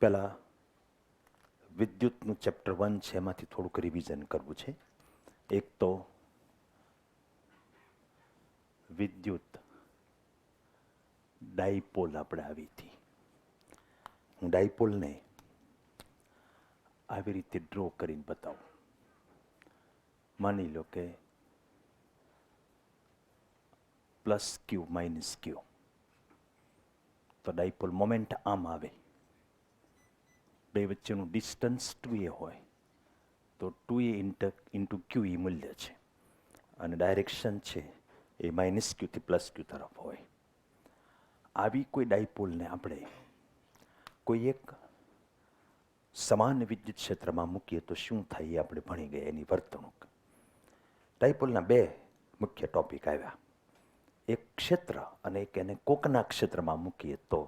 પહેલાં વિદ્યુતનું ચેપ્ટર 1 છે, એમાંથી થોડુંક રિવિઝન કરવું છે. એક તો વિદ્યુત ડાયપોલ આપણે આવી હતી. હું ડાયપોલને આવી રીતે ડ્રો કરીને બતાવું. માની લો કે પ્લસ ક્યુ માઇનસ ક્યુ, તો ડાયપોલ મોમેન્ટ આમ આવે. બે વચ્ચેનું ડિસ્ટન્સ 2a હોય તો 2a ઇન્ટુ ક્યુ એ મૂલ્ય છે, અને ડાયરેક્શન છે એ માઇનસ ક્યુથી પ્લસ ક્યુ તરફ હોય. આવી કોઈ ડાયપોલને આપણે કોઈ એક સમાન વિદ્યુત ક્ષેત્રમાં મૂકીએ તો શું થાય એ આપણે ભણી ગયા, એની વર્તણૂક. ડાયપોલના બે મુખ્ય ટોપિક આવ્યા. એક ક્ષેત્ર અને એક એને કોકના ક્ષેત્રમાં મૂકીએ તો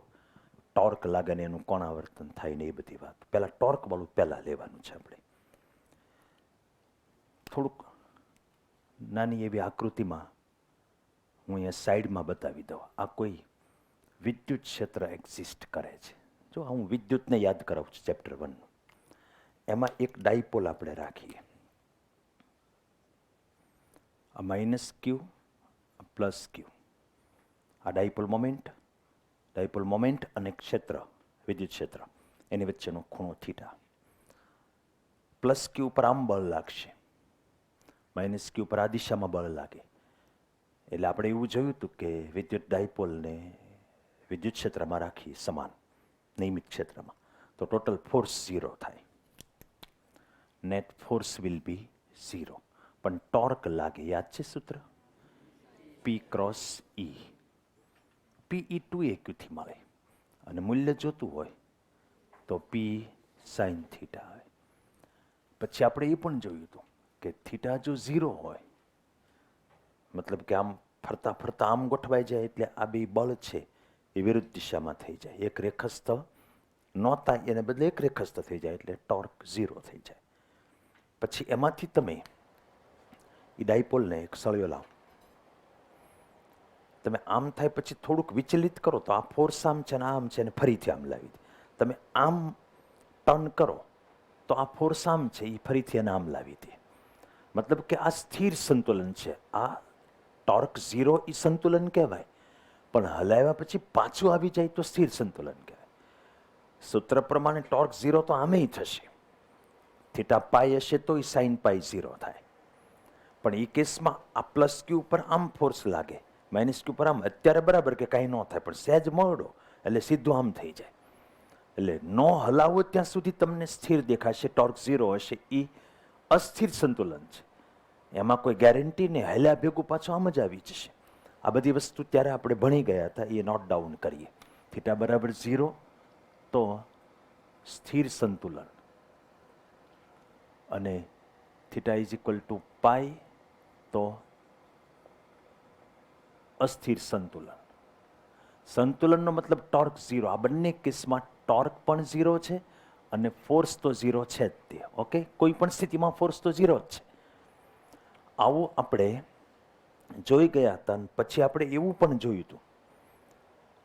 ટોર્ક લાગે ને એનું કોણાવર્તન થાય ને એ બધી વાત. પહેલાં ટોર્ક વાળું પહેલાં લેવાનું છે આપણે. થોડુંક નાની એવી આકૃતિમાં હું અહીંયા સાઈડમાં બતાવી દઉં. આ કોઈ વિદ્યુત ક્ષેત્ર એક્ઝિસ્ટ કરે છે. જો હું વિદ્યુતને યાદ કરાવું છું ચેપ્ટર 1 નું. એમાં એક ડાયપોલ આપણે રાખીએ. આ માઇનસ ક્યુ, પ્લસ ક્યુ, આ ડાયપોલ મોમેન્ટ અને ક્ષેત્ર, વિદ્યુત ક્ષેત્ર, એની વચ્ચેનો ખૂણો થીટા. પ્લસ ક્યુ ઉપર આમ બળ લાગશે, માઇનસ ક્યુ ઉપર આ દિશામાં બળ લાગે. એટલે આપણે એવું જોયું હતું કે વિદ્યુત ડાયપોલને વિદ્યુત ક્ષેત્રમાં રાખી સમાન નિયમિત ક્ષેત્રમાં તો ટોટલ ફોર્સ 0 થાય. Net force will be 0. પણ ટોર્ક લાગે, યાદ છે સૂત્ર? P cross E. P એ 2a ક્યુથી મળે, અને મૂલ્ય જોતું હોય તો P સાઇન થીટા આવે. પછી આપણે એ પણ જોયું હતું કે થીટા જો 0 હોય, મતલબ કે આમ ફરતા ફરતા આમ ગોઠવાઈ જાય એટલે આ બે બળ છે એ વિરુદ્ધ દિશામાં થઈ જાય. એક રેખસ્થ નહોતા એને બદલે એક રેખસ્થ થઈ જાય એટલે ટોર્ક 0 થઈ જાય. પછી એમાંથી તમે એ ડાયપોલને એક સળિયો લાવો, તમે આમ થાય પછી થોડુંક વિચલિત કરો તો આ ફોર્સ આમ છે ને આમ છે ને ફરીથી આમ લાવી દે. તમે આમ ટર્ન કરો તો આ ફોર્સ આમ છે એ ફરીથી એને આમ લાવી દે. મતલબ કે આ સ્થિર સંતુલન છે. આ ટોર્ક 0 એ સંતુલન કહેવાય, પણ હલાવ્યા પછી પાછું આવી જાય તો સ્થિર સંતુલન કહેવાય. સૂત્ર પ્રમાણે ટોર્ક 0 તો આમે થશે. થીટા પાઈ હશે તો એ સાઇન પાઈ 0 થાય. પણ એ કેસમાં આ પ્લસ ક્યુ ઉપર આમ ફોર્સ લાગે, માઇનસ ક્યુ પર આમ. અત્યારે બરાબર કે કાંઈ ન થાય, પણ સહેજ મોડો એટલે સીધું આમ થઈ જાય. એટલે ન હલાવો ત્યાં સુધી તમને સ્થિર દેખાશે. ટોર્ક 0 હશે એ અસ્થિર સંતુલન છે, એમાં કોઈ ગેરંટી નહીં. હલ્યા ભેગું પાછું આમ જ આવી જશે. આ બધી વસ્તુ ત્યારે આપણે ભણી ગયા હતા, એ નોટ ડાઉન કરીએ. થીટા બરાબર 0 તો સ્થિર સંતુલન, અને theta is equal two pi તો અસ્થિર સંતુલન. સંતુલનનો મતલબ ટોર્ક 0. આ બંને કેસમાં ટોર્ક પણ 0 છે અને ફોર્સ તો 0 છે જ તે. ઓકે, કોઈ પણ સ્થિતિમાં ફોર્સ તો 0 જ છે. આવું આપણે જોઈ ગયા હતા. પછી આપણે એવું પણ જોયું હતું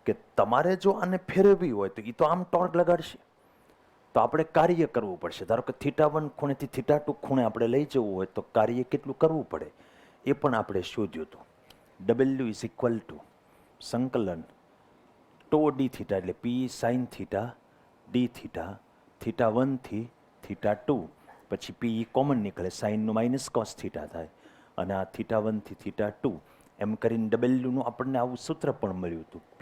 કે તમારે જો આને ફેરવવી હોય તો એ તો આમ ટોર્ક લગાડશે, તો આપણે કાર્ય કરવું પડશે. ધારો કે થીટા 1 ખૂણેથી થીટા 2 ખૂણે આપણે લઈ જવું હોય તો કાર્ય કેટલું કરવું પડે એ પણ આપણે શોધ્યું હતું. W ઇઝ ઇક્વલ ટુ સંકલન ટો ડી થીટા, એટલે P sine theta D theta, theta 1 થી થીટા 2, પછી P કોમન નીકળે, સાઇનનું માઇનસ કોસ થીટા થાય, અને આ થીટા 1 થી થીટા 2 એમ કરીને W નું આપણને આવું સૂત્ર પણ મળ્યું હતું. P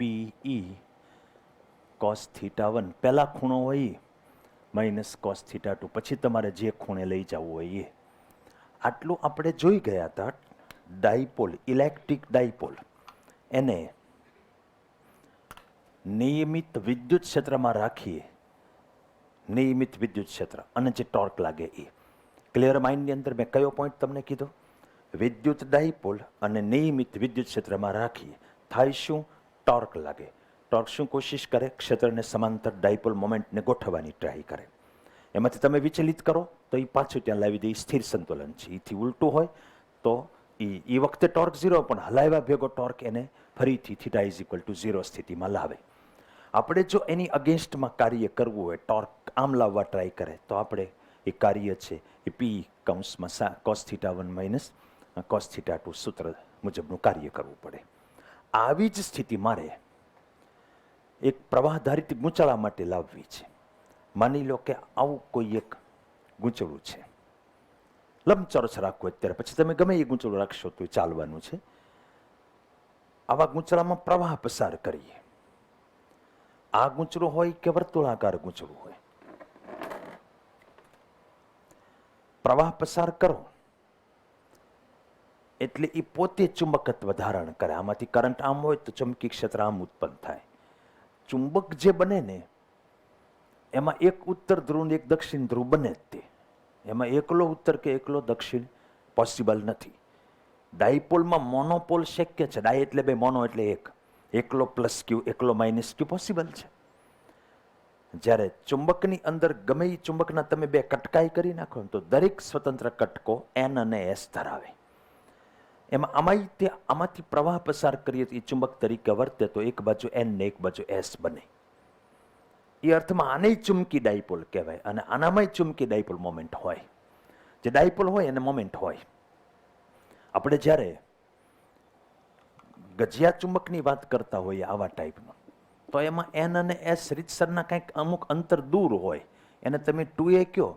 E કોસ થીટા 1, પહેલા ખૂણો હોય એ માઇનસ કોસ થીટા 2, પછી તમારે જે ખૂણે લઈ જવું હોય એ. આટલું આપણે જોઈ ગયા હતા. ડાયપોલ, ઇલેક્ટ્રિક ડાયપોલ, એને નિયમિત વિદ્યુત ક્ષેત્રમાં રાખીએ, નિયમિત વિદ્યુત ક્ષેત્ર, અને જે ટોર્ક લાગે એ. ક્લિયર માઇન્ડની અંદર મેં કયો પોઈન્ટ તમને કીધો? વિદ્યુત ડાયપોલ અને નિયમિત વિદ્યુત ક્ષેત્રમાં રાખીએ થાય શું? ટોર્ક લાગે. ટોર્ક શું કોશિશ કરે? ક્ષેત્રને સમાંતર ડાયપોલ મોમેન્ટને ગોઠવવાની ટ્રાય કરે. એમાંથી તમે વિચલિત કરો તો એ પાછું ત્યાં લાવી દે. સ્થિર સંતુલન છે. એથી ઉલટું હોય તો એ વખતે ટોર્ક 0, પણ હલાવ્યા ભેગો ટોર્ક એને ફરીથી થીટા ઇઝ ઇક્વલ ટુ 0 સ્થિતિમાં લાવે. આપણે જો એની અગેન્સ્ટમાં કાર્ય કરવું હોય, ટોર્ક આમ લાવવા ટ્રાય કરે, તો આપણે એ કાર્ય છે એ પી કૌંસમાં cos θ1 માઇનસ cos θ2 સૂત્ર મુજબનું કાર્ય કરવું પડે. આવી જ સ્થિતિ મારે એક પ્રવાહધારિત ગૂંચળા માટે લાવવી છે. માની લો કે આવું કોઈ એક ગૂંચળું છે, લંબચોરસ રાખવું અત્યારે, પછી તમે ગમે એ ગૂંચળું રાખશો તો ચાલવાનું છે. આવા ગૂંચળામાં પ્રવાહ પસાર કરીએ. આ ગૂંચળું હોય કે વર્તુળાકાર ગૂંચળું હોય, પ્રવાહ પસાર કરો એટલે એ પોતે ચુંબકત્વ ધારણ કરે. આમાંથી કરંટ આમ હોય તો ચુંબકી ક્ષેત્ર આમ ઉત્પન્ન થાય. ચુંબક જે બને ને એમાં એક ઉત્તર ધ્રુવ ને એક દક્ષિણ ધ્રુવ બને જ તે. એમાં એકલો ઉત્તર કે એકલો દક્ષિણ પોસિબલ નથી. ડાયપોલમાં મોનોપોલ શક્ય છે. ડાય એટલે બે, મોનો એટલે એક. એકલો પ્લસ ક્યુ, એકલો માઇનસ ક્યુ પોસિબલ છે. જ્યારે ચુંબકની અંદર ગમે એ ચુંબકના તમે બે કટકાઈ કરી નાખો તો દરેક સ્વતંત્ર કટકો એન અને એસ ધરાવે. એમાં આમાંથી પ્રવાહ પસાર કરીએ તો એ ચુંબક તરીકે વર્તે તો એક બાજુ એન ને એક બાજુ એસ બને. એ અર્થમાં આને ચુંબકી ડાયપોલ કહેવાય અને આનામાં ચુંબકી ડાયપોલ મોમેન્ટ હોય. જે ડાયપોલ હોય એને મોમેન્ટ હોય. આપણે જ્યારે ગજિયા ચુંબકની વાત કરતા હોઈએ આવા ટાઈપનો, તો એમાં એન અને એસ રીતસરના કંઈક અમુક અંતર દૂર હોય. એને તમે 2a કહો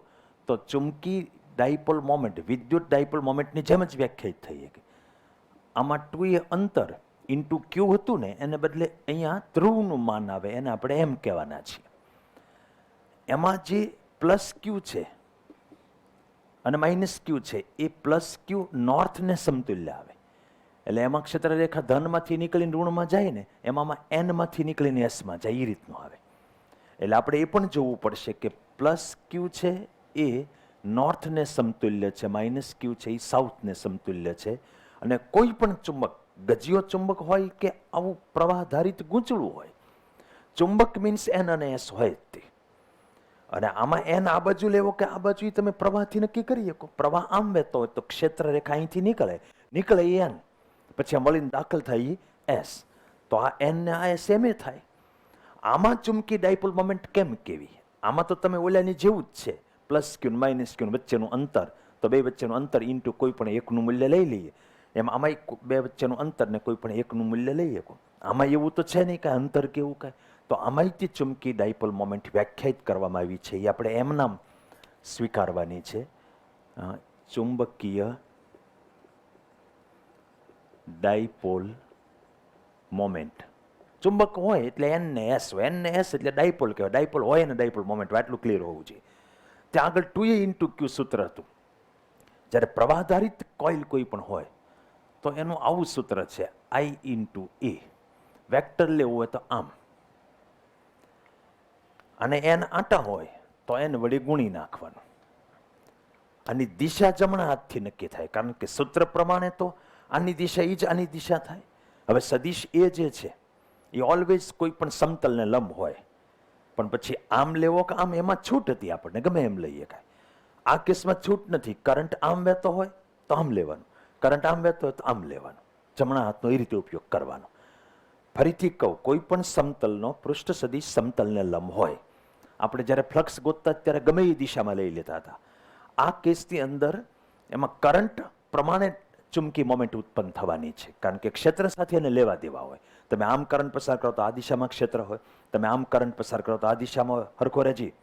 તો ચુંબકી ડાયપોલ મોમેન્ટ વિદ્યુત ડાયપોલ મોમેન્ટની જેમ જ વ્યાખ્યાયિત થઈ શકે. આમાં 2a અંતર ઇન્ટુ ક્યુ હતું ને, એને બદલે અહીંયા ધ્રુવનું માન આવે, એને આપણે એમ કહેવાના છીએ. એમાં જે પ્લસ ક્યુ છે અને માઇનસ ક્યુ છે, એ પ્લસ ક્યુ નોર્થને સમતુલ્ય આવે. એટલે એમાં ક્ષેત્રરેખા ધનમાંથી નીકળીને ઋણમાં જાય ને, એમાં એનમાંથી નીકળીને એસમાં જાય, એ રીતનું આવે. એટલે આપણે એ પણ જોવું પડશે કે પ્લસ ક્યુ છે એ નોર્થને સમતુલ્ય છે, માઇનસ ક્યુ છે એ સાઉથને સમતુલ્ય છે. અને કોઈ પણ ચુંબક, ગજિયો ચુંબક હોય કે આવું પ્રવાહધારિત ગૂંચળું હોય, ચુંબક મીન્સ એન અને એસ હોય જ તે. અને આમાં એન આ બાજુ લેવો કે આ બાજુ તમે પ્રવાહથી નક્કી કરી શકો. પ્રવાહ આમ વહેતો હોય તો ક્ષેત્ર રેખા અહીંથી નીકળે એન, પછી આ મળીને દાખલ થાય એસ, તો આ એન ને આ એસ એમ થાય. આમાં ચુંબકી ડાયપોલ મોમેન્ટ કેમ કેવી? આમાં તો તમે ઓલાની જેવું જ છે, પ્લસ ક્યુ માઇનસ ક્યુ વચ્ચેનું અંતર, તો બે વચ્ચેનું અંતર ઇન્ટુ કોઈ પણ એકનું મૂલ્ય લઈ લઈએ. એમ આમાં બે વચ્ચેનું અંતર ને કોઈ પણ એકનું મૂલ્ય લઈ શકો. આમાં એવું તો છે નહીં કાંઈ અંતર કેવું કાંઈ. તો આમાંથી ચુંબકી ડાયપોલ મોમેન્ટ વ્યાખ્યાયિત કરવામાં આવી છે, એ આપણે એમ નામ સ્વીકારવાની છે. ચુંબકીય ડાયપોલ મોમેન્ટ. ચુંબક હોય એટલે એન ને એસ હોય, એન ને એસ એટલે ડાયપોલ કહેવાય. ડાયપોલ હોય ને ડાયપોલ મોમેન્ટ હોય, આટલું ક્લિયર હોવું જોઈએ. ત્યાં આગળ 2a ઇન્ટુ ક્યુ સૂત્ર હતું. જ્યારે પ્રવાહધારિત કોઇલ કોઈ પણ હોય તો એનું આવું સૂત્ર છે, I ઇન્ટુ એ. વેક્ટર લેવું હોય તો આમ, અને એન આટા હોય તો એન વડે ગુણી નાખવાનું. આની દિશા જમણા હાથથી નક્કી થાય, કારણ કે સૂત્ર પ્રમાણે તો આની દિશા એ જ આની દિશા થાય. હવે સદિશ એ જે છે એ ઓલવેઝ કોઈ પણ સમતલને લંબ હોય, પણ પછી આમ લેવો કે આમ, એમાં છૂટ હતી, આપણને ગમે એમ લઈએ કાંઈ. આ કેસમાં છૂટ નથી. કરંટ આમ વહેતો હોય તો આમ લેવાનું, કરંટ આમ વહેતો હોય તો આમ લેવાનું. જમણા હાથનો એ રીતે ઉપયોગ કરવાનો. ફરીથી કહું, કોઈ પણ સમતલનો પૃષ્ઠ સદિશ સમતલને લંબ હોય. આપણે જ્યારે ફ્લક્સ ગોતતા ત્યારે ગમે એ દિશામાં લઈ લેતા હતા. આ કેસની અંદર એમાં કરંટ પ્રમાણે ચુંબકી મોમેન્ટ ઉત્પન્ન થવાની છે, કારણ કે ક્ષેત્ર સાથે એને લેવા દેવા હોય. તમે આમ કરંટ પસાર કરો તો આ દિશામાં ક્ષેત્ર હોય, તમે આમ કરંટ પસાર કરો તો આ દિશામાં હરખો રહેજી.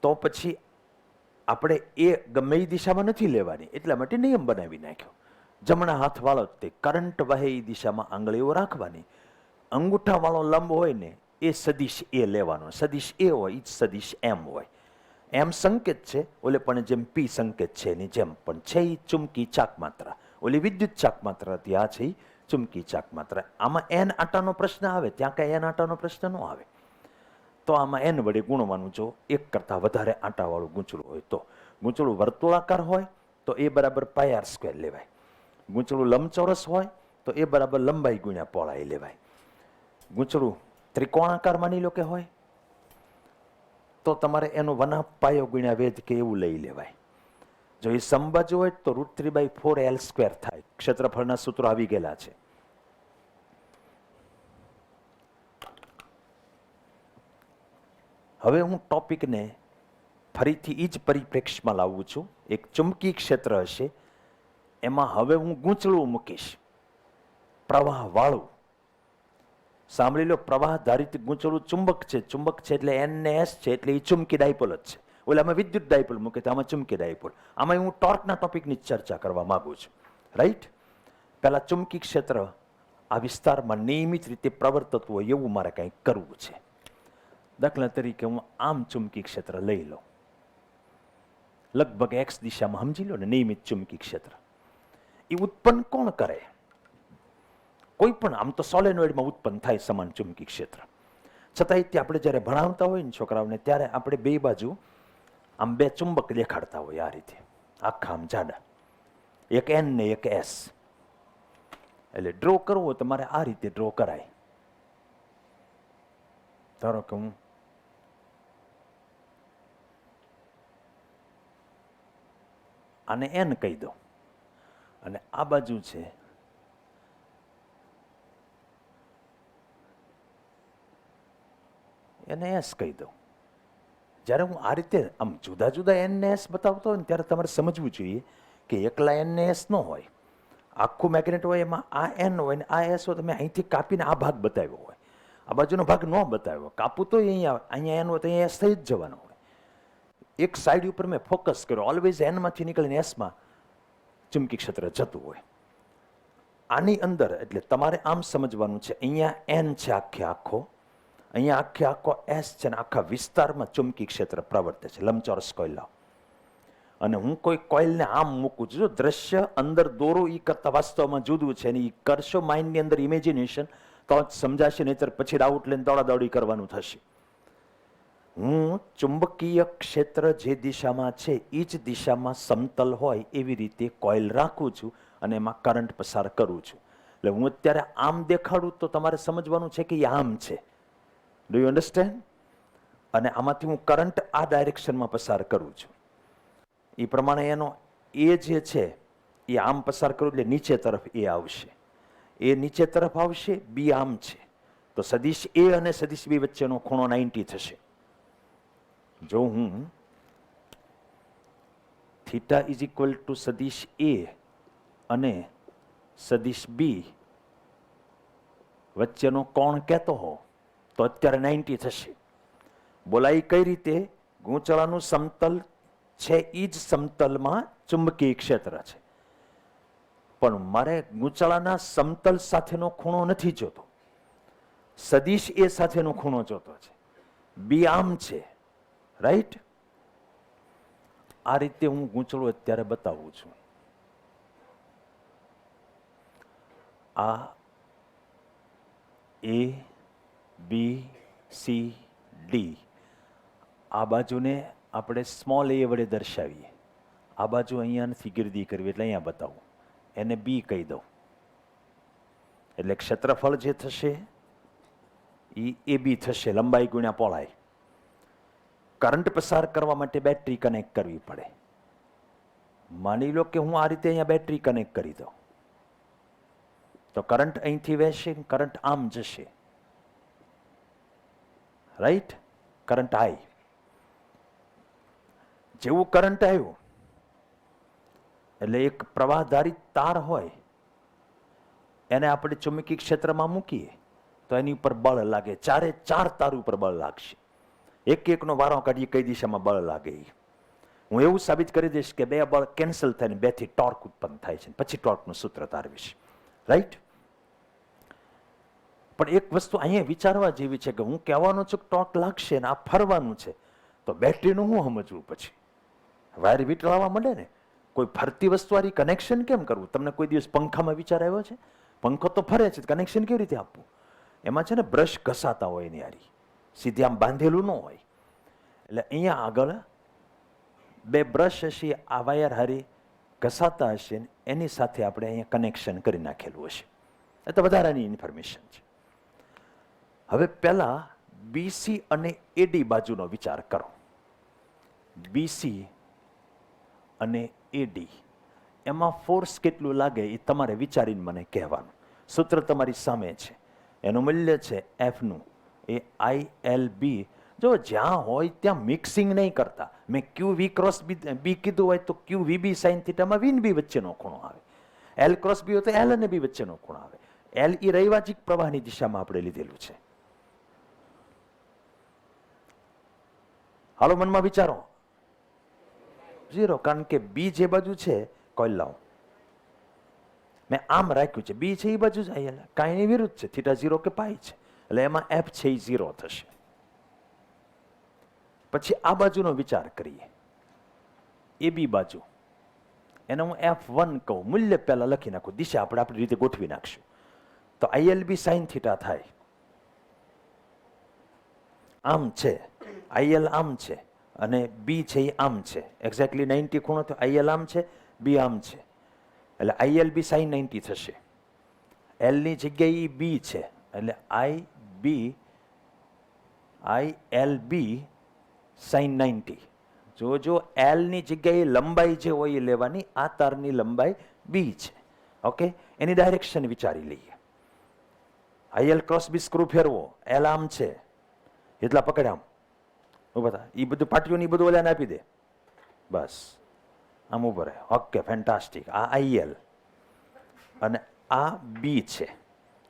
તો પછી આપણે એ ગમે એ દિશામાં નથી લેવાની, એટલા માટે નિયમ બનાવી નાખ્યો. જમણા હાથવાળો તે કરંટ વહે એ દિશામાં આંગળીઓ રાખવાની. અંગૂઠાવાળો લંબ હોય ને એ સદિશ એ લેવાનો. સદિશ એ હોય એ જ સદિશ એમ હોય. એમ સંકેત છે, ઓલે પણ જેમ પી સંકેત છે એની જેમ, પણ છે એ ચુંબકી ચાક માત્રા. ઓલી વિદ્યુત ચાક માત્રા હતી, આ છે એ ચુંબકી ચાક માત્રા. આમાં એન આટાનો પ્રશ્ન આવે, ત્યાં કાંઈ એન આટાનો પ્રશ્ન ન આવે. તો આમાં એન વડે ગુણવાનું, જો એક કરતાં વધારે આંટાવાળું ગૂંચળું હોય તો. ગૂંચળું વર્તુળાકાર હોય તો એ બરાબર પાય આર સ્ક્વેર લેવાય. ગૂંચળું લંબચોરસ હોય તો એ બરાબર લંબાઈ ગુણ્યા પહોળાઈ લેવાય. ગૂંચળું ત્રિકોણાકાર માની લો કે હોય તો તમારે એનો 1/2 પાયો ગુણ્યા વેધ કે એવું લઈ લેવાય. જો એ સમબાજુ હોય તો √3/4 L² થાય. ક્ષેત્રફળના સૂત્રો આવી ગયેલા છે. હવે હું ટોપિકને ફરીથી એ જ પરિપ્રેક્ષમાં લાવું છું. એક ચુંબકી ક્ષેત્ર હશે, એમાં હવે હું ગૂંચળું મૂકીશ, પ્રવાહવાળું. સાંભળી લો, પ્રવાહધારિત ગૂંચળું ચુંબક છે. ચુંબક છે એટલે એન ને એસ છે, એટલે એ ચુંબકી ડાયપોલ જ છે. ઓલામાં વિદ્યુત ડાયપોલ મૂકે તો આમાં ચુંબકી ડાયપોલ. આમાં હું ટોર્કના ટોપિકની ચર્ચા કરવા માંગુ છું. રાઈટ? પહેલા ચુંબકી ક્ષેત્ર આ વિસ્તારમાં નિયમિત રીતે પ્રવર્તતું હોય એવું મારે કંઈક કરવું છે. દાખલા તરીકે હું આમ ચુંબકી ક્ષેત્ર લઈ લઉં, લગભગ એક્સ દિશામાં, સમજી લો ને, નિયમિત ચુંબકી ક્ષેત્ર. એ ઉત્પન્ન કોણ કરે? કોઈ પણ, આમ તો સોલેનોઇડમાં ઉત્પન્ન થાય સમાન ચુંબકી ક્ષેત્ર. છતાંય તે આપણે જ્યારે ભણાવતા હોય ને છોકરાઓને, ત્યારે આપણે બે બાજુ આમ બે ચુંબક દેખાડતા હોય આ રીતે, આખા આમ જાડા, એક એન ને એક એસ. એટલે ડ્રો કરવો હોય તમારે આ રીતે ડ્રો કરાય. ધારો કે હું આને એન કહી દઉં અને આ બાજુ છે એને એસ કહી દઉં. જ્યારે હું આ રીતે આમ જુદા જુદા એન ને એસ બતાવતો હોય ને, ત્યારે તમારે સમજવું જોઈએ કે એકલા એન ને એસ ન હોય. આખું મેગ્નેટ હોય, એમાં આ એન હોય ને આ એસ હોય. તમે અહીંથી કાપીને આ ભાગ બતાવ્યો હોય, આ બાજુનો ભાગ ન બતાવ્યો, કાપું તો અહીંયા એન હોય તો અહીંયા એસ થઈ જ જવાનો હોય. એક સાઈડ ઉપર મેં ફોકસ કર્યો, ઓલવેઝ એનમાંથી નીકળીને એસમાં ચુંબકી ક્ષેત્ર જતું હોય. આની અંદર એટલે તમારે આમ સમજવાનું છે, અહીંયા એન છે આખે આખો, અહીંયા આખે આખો એસ છે, ને આખા વિસ્તારમાં ચુંબકી ક્ષેત્ર પ્રવર્તે છે. લંબચોરસ કોઇલ લાવ અને હું કોઈ કોઇલને આમ મૂકું છું. જો દ્રશ્ય અંદર દોરો એ કરતા વાસ્તવમાં જુદું છે, ને એ કરશો માઇન્ડની અંદર ઇમેજિનેશન તો જ સમજાશે, નહીતર પછી ડાઉટ લઈને દોડાદોડી કરવાનું થશે. હું ચુંબકીય ક્ષેત્ર જે દિશામાં છે એ જ દિશામાં સમતલ હોય એવી રીતે કોઇલ રાખું છું અને એમાં કરંટ પસાર કરું છું. એટલે હું અત્યારે આમ દેખાડું તો તમારે સમજવાનું છે કે એ આમ છે. Do you understand? અને આમાંથી હું કરંટ આ ડાયરેક્શનમાં પસાર કરું છું. એ પ્રમાણે એનો એ જે છે એ આમ પસાર કરું એટલે નીચે તરફ એ આવશે, એ નીચે તરફ આવશે, બી આમ છે તો સદિશ એ અને સદિશ બી વચ્ચેનો ખૂણો 90 થશે. જો હું થીટા ઇઝ ઇક્વલ ટુ સદિશ એ અને સદિશ બી વચ્ચેનો કોણ કહેતો હો તો અત્યારે 90 થશે. બોલાય કઈ રીતે? ગૂંચળાનું સમતલ છે એ જ સમતલમાં ચુંબકીય ક્ષેત્ર છે, પણ મારે ગૂંચળાના સમતલ સાથેનો ખૂણો નથી જોતો, સદિશ એ સાથેનો ખૂણો જોતો છે. બી આમ છે, રાઈટ? આ રીતે હું ગૂંચળું અત્યારે બતાવું છું. આ એ બી સી ડી, આ બાજુને આપણે સ્મોલ એ વડે દર્શાવીએ. આ બાજુ અહીંયા નથી ગીરદી કરવી એટલે અહીંયા બતાવું, એને બી કહી દઉં. એટલે ક્ષેત્રફળ જે થશે એ બી થશે, લંબાઈ ગુણ્યા પહોળાઈ. કરંટ પસાર કરવા માટે બેટરી કનેક્ટ કરવી પડે. માની લો કે હું આ રીતે અહીંયા બેટરી કનેક્ટ કરી દઉં તો કરંટ અહીંથી વહેશે, કરંટ આમ જશે, રાઈટ? કરંટ આઈ. જેવું કરંટ આવ્યું એટલે એક પ્રવાહધારિત તાર હોય એને આપણે ચુંબકીય ક્ષેત્રમાં મૂકીએ તો એની ઉપર બળ લાગે. ચારે ચાર તાર ઉપર બળ લાગશે. એક એકનો વારો કાઢીએ કઈ દિશામાં બળ લાગે. હું એવું સાબિત કરી દઈશ કે બે બળ કેન્સલ થઈને બેથી ટોર્ક ઉત્પન્ન થાય છે, પછી ટોર્કનું સૂત્ર તારવીશ, રાઈટ? પણ એક વસ્તુ અહીંયા વિચારવા જેવી છે કે હું કહેવાનો છું કે ટોર્ક લાગશે ને આ ફરવાનું છે, તો બેટરીનું હું સમજવું? પછી વાયર વીંટળાવા માંડે ને. કોઈ ફરતી વસ્તુ આરી કનેક્શન કેમ કરવું? તમને કોઈ દિવસ પંખામાં વિચાર આવ્યો છે? પંખો તો ફરે છે, કનેક્શન કેવી રીતે આપવું? એમાં છે ને બ્રશ ઘસાતા હોય એની હારી, સીધી આમ બાંધેલું ન હોય. એટલે અહીંયા આગળ બે બ્રશ હશે, આ વાયર હારી ઘસાતા હશે, એની સાથે આપણે અહીંયા કનેક્શન કરી નાખેલું હશે. એ તો વધારાની ઇન્ફોર્મેશન છે. હવે પહેલા બીસી અને એડી બાજુનો વિચાર કરો. બીસી અને એડી એમાં ફોર્સ કેટલું લાગે એ તમારે વિચારીને મને કહેવાનું. સૂત્ર તમારી સામે છે, એનું મૂલ્ય છે એફનું, એ ILB જો જ્યાં હોય ત્યાં મિક્સિંગ નહીં કરતા. મેં ક્યુ વી ક્રોસ બી કીધું હોય તો ક્યુ વી બી સાઇન થીટામાં વી બી વચ્ચેનો ખૂણો આવે. એલ ક્રોસ બી હોય તો એલ અને બી વચ્ચેનો ખૂણો આવે. એલ એ રૈવાજિક પ્રવાહની દિશામાં આપણે લીધેલું છે. હાલો મનમાં વિચારો. 0, કારણ કે બી જે બાજુ છે કોઈલ લાવો, મેં આમ રાખ્યું છે, બી છે એ બાજુ જ આવેલા, કાંઈ એની વિરુદ્ધ છે, થીટા 0 કે પાઈ છે, એટલે એમાં એફ છે એ 0 થશે. પછી આ બાજુનો વિચાર કરીએ, એ બી બાજુ, એને હું F1 કહું, મૂલ્ય પહેલા લખી નાખું, દિશા આપણે આપણી રીતે ગોઠવી નાખશું. તો ILB સાઇન થીટા થાય, આમ છે, IL આમ છે અને બી છે એ આમ છે, એક્ઝેક્ટલી 90 ખૂણો તો IL આમ છે, બી આમ છે, એટલે ILB સાઇન 90 થશે. એલ ની જગ્યાએ બી છે એટલે ILB સાઇન 90. જો એલ ની જગ્યાએ લંબાઈ જે હોય એ લેવાની, આ તારની લંબાઈ બી છે. ઓકે, એની ડાયરેક્શન વિચારી લઈએ. IL ક્રોસ બી સ્ક્રૂ ફેરવો, એલ આમ છે એટલા પકડ આમ ઉભા થા, એ બધું પાટીઓની બધું ઓલાને આપી દે, બસ આમ ઉભો રહે. Okay, fantastic. આ IL અને આ બી છે,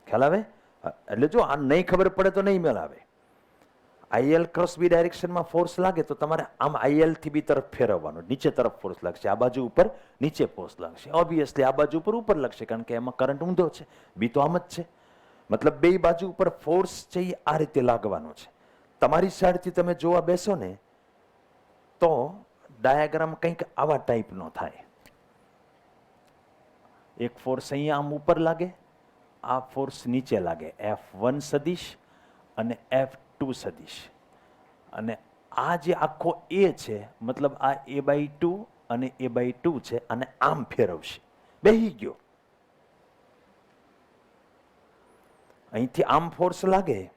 ખ્યાલ આવે? એટલે જો આ નહીં ખબર પડે તો નહીં મેળ આવે. IL ક્રોસ બી ડાયરેક્શનમાં ફોર્સ લાગે તો તમારે આમ IL થી બી તરફ ફેરવવાનો, નીચે તરફ ફોર્સ લાગશે, આ બાજુ ઉપર નીચે ફોર્સ લાગશે. ઓબ્વિયસલી આ બાજુ ઉપર લાગશે કારણ કે એમાં કરંટ ઊંધો છે, બી તો આમ જ છે. મતલબ બે બાજુ ઉપર ફોર્સ છે એ આ રીતે લાગવાનો છે. તમારી સાઈડથી તમે જોવા બેસો ને તો ડાયાગ્રામ કંઈક આવા ટાઈપનો થાય. એક ફોર્સ અહીંયા આમ ઉપર લાગે, આ ફોર્સ નીચે લાગે, F1 સદિશ અને F2 સદિશ, અને આ જે આખો એ છે મતલબ આ A/2 અને A/2 છે, અને આમ ફેરવશે, બેહી ગયો. અહીંથી આમ ફોર્સ લાગે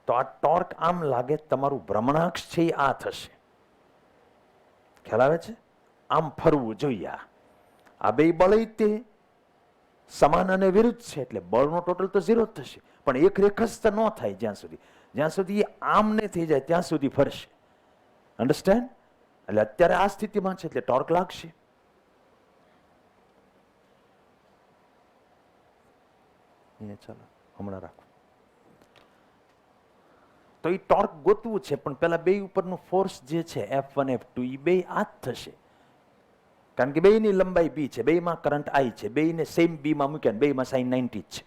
તો આ ટોર્ક આમ લાગે, તમારું ભ્રમણાક્ષ છે એ આ થશે, ખ્યાલ આવે છે? આમ ફરવું જોઈએ. આ બે બળ તે સમાન અને વિરુદ્ધ છે એટલે બળનો ટોટલ તો 0 જ થશે, પણ એક રેખસ્થ ન થાય જ્યાં સુધી આમ નહીં થઈ જાય ત્યાં સુધી ફરશે. અન્ડરસ્ટેન્ડ? એટલે અત્યારે આ સ્થિતિમાં છે એટલે ટોર્ક લાગશે. ચાલો હમણાં રાખો. તો એ ટોર્ક ગોતવું છે, પણ પેલા બે ઉપરનું ફોર્સ જે છે F1 F2 એ બે આ જ થશે, કારણ કે બેની લંબાઈ બી છે, બેમાં કરંટ I છે, બેને સેમ બીમાં મૂક્યા, બેમાં સાઇન 90 છે.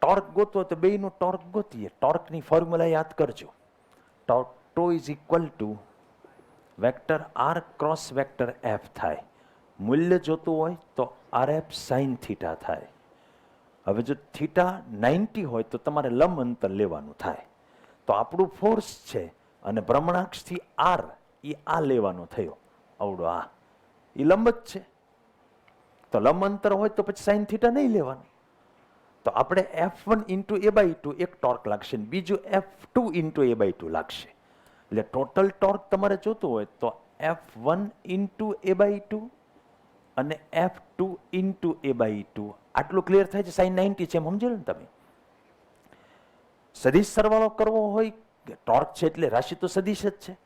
ટોર્ક ગોતવો તો બેનું ટોર્ક ગોતીએ. ટોર્કની ફોર્મ્યુલા યાદ કરજો, tau is equal to vector R cross vector F થાય. મૂલ્ય જોતું હોય તો RF સાઇન થીટા થાય. હવે જો થીટા 90 હોય તો તમારે લંબ અંતર લેવાનું થાય. તો આપણું ફોર્સ છે અને ભ્રમણાક્ષથી R એ આ લેવાનો થયો, આવડો આ એ લંબ જ છે, તો લંબ અંતર હોય તો પછી સાઇન થીટા નહીં લેવાનું. તો આપણે F1 ઇન્ટુ A/2 એક ટોર્ક લાગશે, બીજું F2 ઇન્ટુ A/2 લાગશે. એટલે ટોટલ ટોર્ક તમારે જોતું હોય તો F1 ઇન્ટુ A/2 અને F2 ઇન્ટુ A/2. આટલું ક્લિયર થાય છે? સાઇન 90 છે એમ સમજો ને તમે. સદિશ સરવાળો કરવો હોય, ટોર્ક છે એટલે રાશિ તો સદિશ જ છે,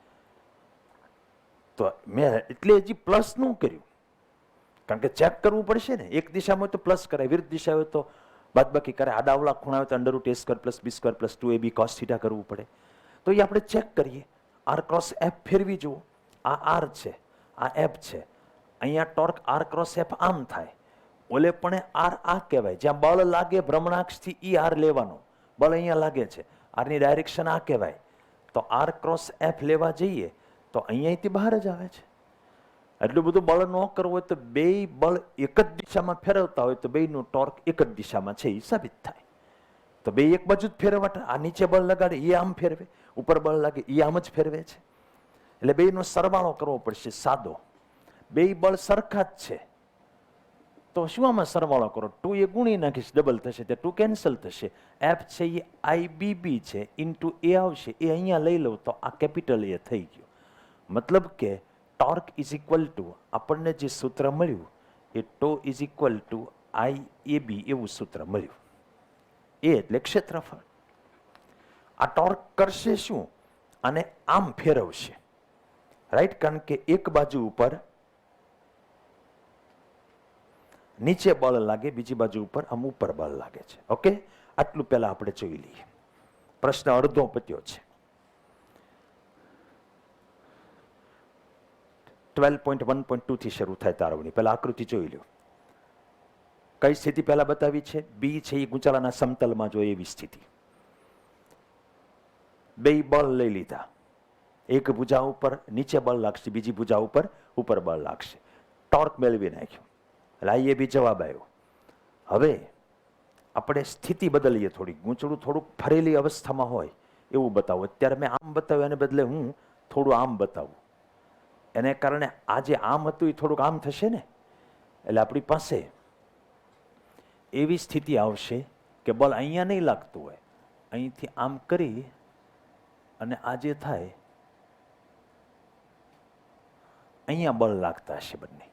તો મેં એટલે હજી પ્લસ નું કર્યું, કારણ કે ચેક કરવું પડશે ને. એક દિશામાં હોય તો પ્લસ કરાય, વિરુદ્ધ દિશા હોય તો બાદબાકી કરે, આડાવલા ખૂણા હોય તો √a² + b² + 2ab cos θ કરવું પડે. તો એ આપણે ચેક કરીએ. R ક્રોસ F ફેરવી જુઓ, આ R છે, આ F છે, અહીંયા ટોર્ક R ક્રોસ F આમ થાય, ઓલે પણ R આ કહેવાય, જ્યાં બળ લાગે ભ્રમણાક્ષથી ઈ R લેવાનો, બળ અહીંયા લાગે છે, R ની ડાયરેક્શન આ કહેવાય. તો R ક્રોસ F લેવા જઈએ તો અહીંયાથી બહાર જ આવે છે. એટલું બધું બળ ન કરવું હોય તો બે બળ એક જ દિશામાં ફેરવતા હોય તો બેનું ટોર્ક એક જ દિશામાં છે એ સાબિત થાય. તો બે એક બાજુ જ ફેરવતા, આ નીચે બળ લગાડે એ આમ ફેરવે, ઉપર બળ લાગે એ આમ જ ફેરવે છે. એટલે બેનો સરવાળો કરવો પડશે સાદો. બે બળ સરખા જ છે તો શું આમાં સરવાળો કરો? 2 એ ગુણી નાખીશ, ડબલ થશે, તે 2 કેન્સલ થશે. F છે એ IBB છે, ઇન્ટુ A આવશે, એ અહીંયા લઈ લઉં તો આ કેપિટલ A થઈ ગયો. મતલબ કે ટોર્ક ઇઝ ઇક્વલ ટુ આપણને જે સૂત્ર મળ્યું એ ટો ઇઝ ઇક્વલ ટુ IAB એવું સૂત્ર મળ્યું. એ એટલે ક્ષેત્રફળ. આ ટોર્ક કરશે શું? અને આમ ફેરવશે, રાઈટ? કારણ કે એક બાજુ ઉપર નીચે બળ લાગે, બીજી બાજુ ઉપર આમ ઉપર બળ લાગે છે. ઓકે, આટલું પહેલા આપણે જોઈ લઈએ. પ્રશ્ન અડધો પત્યો છે. 12.1.2 થી શરૂ થાય તારવણી. પહેલા આકૃતિ જોઈ લો. કઈ સ્થિતિ પહેલા બતાવી છે? બી છે એ ગુંચાળાના સમતલમાં જોઈએ એવી સ્થિતિ. બે બળ લઈ લીધા, એક ભુજા ઉપર નીચે બળ લાગશે, બીજી ભુજા ઉપર ઉપર બળ લાગશે. ટોર્ક મેળવી નાખ્યું. એટલે આ બી જવાબ આવ્યો. હવે આપણે સ્થિતિ બદલીએ થોડી. ગૂંચળું થોડુંક ફરેલી અવસ્થામાં હોય એવું બતાવો. અત્યારે મેં આમ બતાવ્યું, એને બદલે હું થોડું આમ બતાવું. એને કારણે આ જે આમ હતું એ થોડુંક આમ થશે ને. એટલે આપણી પાસે એવી સ્થિતિ આવશે કે બળ અહીંયા નહીં લાગતું હોય, અહીંથી આમ કરી અને આ જે થાય અહીંયા બળ લાગતા હશે બંને.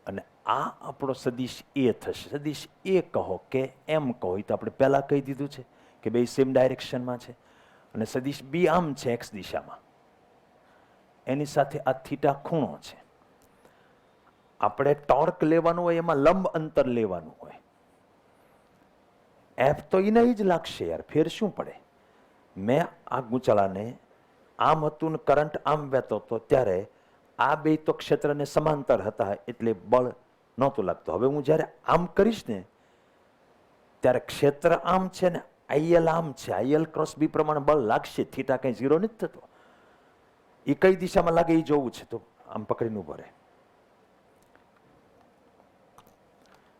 અને આ આપણો સદિશ એ થશે. સદિશ એ કહો કે એમ કહો, એ તો આપણે પહેલા કહી દીધું છે કે બે સેમ ડાયરેક્શનમાં છે. અને સદિશ બી આમ છે એક્સ દિશામાં, એની સાથે આ થીટા ખૂણો છે. આપણે ટોર્ક લેવાનું હોય એમાં લંબ અંતર લેવાનું હોય. એફ તો એને જ લાગશે યાર, ફેર શું પડે? મેં આ ગુંચાળાને આમ હતું ને કરંટ આમ વહેતો હતો ત્યારે આ બે તો ક્ષેત્રને સમાંતર હતા એટલે બળ નહોતું લાગતું. હવે હું જ્યારે આમ કરીશ ને ત્યારે ક્ષેત્ર આમ છે ને આઈએલ આમ છે, આઈએલ ક્રોસ બી પ્રમાણે બળ લાગશે. થીટા કઈ ઝીરો નથી થતો. એ કઈ દિશામાં લાગે એ જોવું છે. તો આમ પકડીને ઉભો રહે.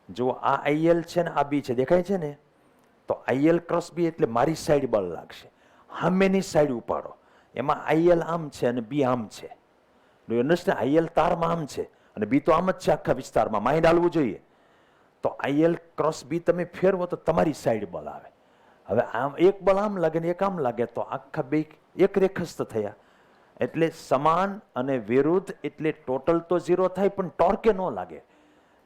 જો આ આઈએલ છે ને આ બી છે, દેખાય છે ને? તો આઈએલ ક્રોસ બી એટલે મારી સાઈડ બળ લાગશે. સામેની સાઈડ ઉપાડો, એમાં આઈએલ આમ છે અને બી આમ છે. Do you understand? આઈએલ તારમાં આમ છે અને બી તો આમ જ છે આખા વિસ્તારમાં. માઇન્ડ હાલવું જોઈએ. તો આઈએલ ક્રોસ બી તમે ફેરવો તો તમારી સાઈડ બળ આવે. હવે આમ એક બળ આમ લાગે ને એક આમ લાગે તો આખા બે એક રેખસ્થ થયા. એટલે સમાન અને વિરુદ્ધ એટલે ટોટલ તો ઝીરો થાય પણ ટોર્કે ન લાગે.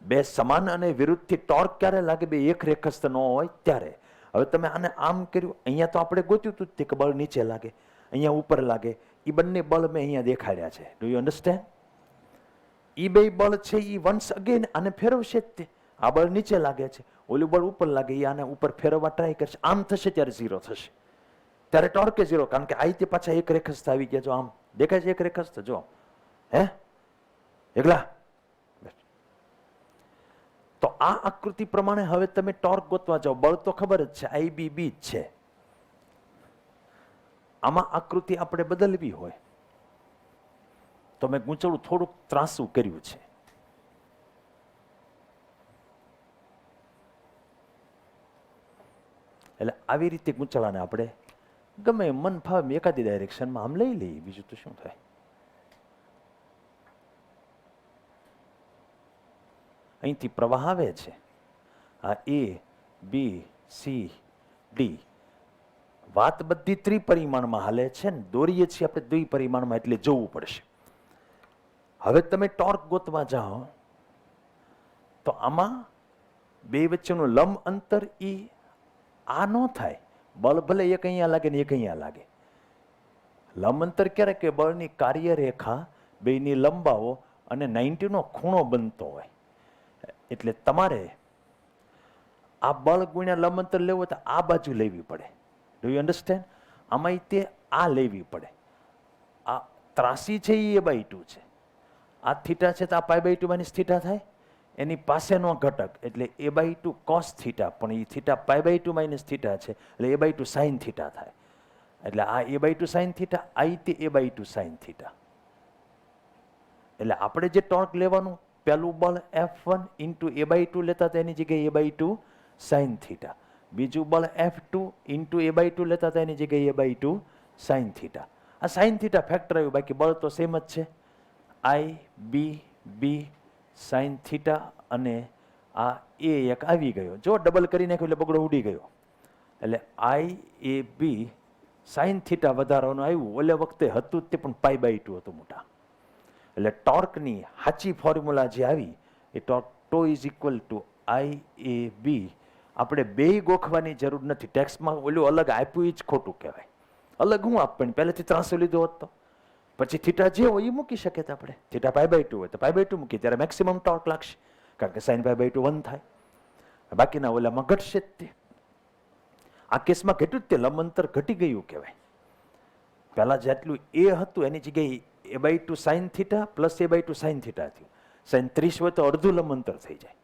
બે સમાન અને વિરુદ્ધથી ટોર્ક ક્યારે લાગે? બે એક રેખસ્થ ન હોય ત્યારે. હવે તમે આને આમ કર્યું, અહીંયા તો આપણે ગોત્યું હતું કે બળ નીચે લાગે, અહીંયા ઉપર લાગે. એ બંને બળ મેં અહીંયા દેખાડ્યા છે. Do you understand? એ બે બળ છે એ વન્સ અગેન આને ફેરવશે જ તે. આ બળ નીચે લાગે છે, ઓલું બળ ઉપર લાગે, એ આને ઉપર ફેરવવા ટ્રાય કરશે. આમ થશે ત્યારે ઝીરો થશે, ત્યારે ટોર્કે ઝીરો. કારણ કે આ રીતે પાછા એક રેખસ્થ આવી ગયા. જો આમ દેખાય છે એક રેખસ્થ, જો હે એકલા. તો આ આકૃતિ પ્રમાણે હવે તમે ટોર્ક ગોતવા જાઓ. બળ તો ખબર જ છે, આઈ બી બી જ છે. આમાં આકૃતિ આપણે બદલવી હોય તો મેં ગૂંચળું થોડુંક ત્રાસું કર્યું છે. એટલે આવી રીતે ગૂંચળાને આપણે ગમે મન ફાવે એકાદી ડાયરેક્શનમાં આમ લઈ લઈએ. બીજું તો શું થાય? અહીંથી પ્રવાહ આવે છે. આ એ બી સી ડી વાત બધી ત્રિપરિમાણમાં હાલે છે ને દોરીએ છીએ આપણે દ્વિપરિમાણમાં, એટલે જોવું પડશે. હવે તમે ટોર્ક ગોતવા જાઓ તો આમાં બે વચ્ચેનું લંબ અંતર આ ન થાય. બળ ભલે એક અહીંયા લાગે ને એક અહીંયા લાગે. લંબ અંતર ક્યારે કે બળની કાર્યરેખા બેની લંબાવો અને 90 નો ખૂણો બનતો હોય. એટલે તમારે આ બળ ગુણ્યા લંબ અંતર લેવું તો આ બાજુ લેવી પડે. Do you understand? આમાં તે આ લેવી પડે. આ ત્રાસી છે એ A/2 છે, આ થીટા છે તો આ π/2 માઇનસ થીટા થાય. એની પાસેનો ઘટક એટલે A/2 cos થીટા, પણ એ થીટા π/2 માઇનસ થીટા છે એટલે A/2 sin થીટા થાય. એટલે આ A/2 sin થીટા, આ તે A/2 sin થીટા. એટલે આપણે જે ટોર્ક લેવાનું, પહેલું બળ F1 ઇન્ટુ A/2 લેતા હતા એની જગ્યાએ A/2 sin થીટા. બીજું બળ F2 ઇન્ટુ A/2 લેતા હતા એની જગ્યાએ A/2 sin થીટા. આ sin થીટા ફેક્ટર આવ્યું, બાકી બળ તો સેમ જ છે. I/B sin થીટા અને આ એ એક આવી ગયો. જો ડબલ કરી નાખ્યું એટલે બગડો ઉડી ગયો. એટલે I/AB sin થીટા વધારવાનું આવ્યું. ઓલે વખતે હતું તે પણ π/2 હતું મોટા. એટલે ટોર્કની સાચી ફોર્મ્યુલા જે આવી એ torque tau is equal to I/AB આપણે બેય ગોખવાની જરૂર નથી. ટેક્સ્ટમાં ઓલું અલગ આપ્યું એ જ ખોટું કહેવાય. અલગ હું આપવાની પહેલેથી 300 લીધો હોત તો પછી થીટા જે હોય એ મૂકી શકે. આપણે થીટા π/2 હોય તો π/2 મૂકી, ત્યારે મેક્સિમમ ટોર્ક લાગશે, કારણ કે sin π/2 1 થાય. બાકીના ઓલામાં ઘટશે જ તે. આ કેસમાં ઘટ્યું જ તે, લંબાંતર ઘટી ગયું કહેવાય. પહેલા જેટલું એ હતું એની જગ્યાએ a/2 sin theta plus a/2 sin theta થયું. sin 30 હોય તો અડધું લંબાંતર થઈ જાય.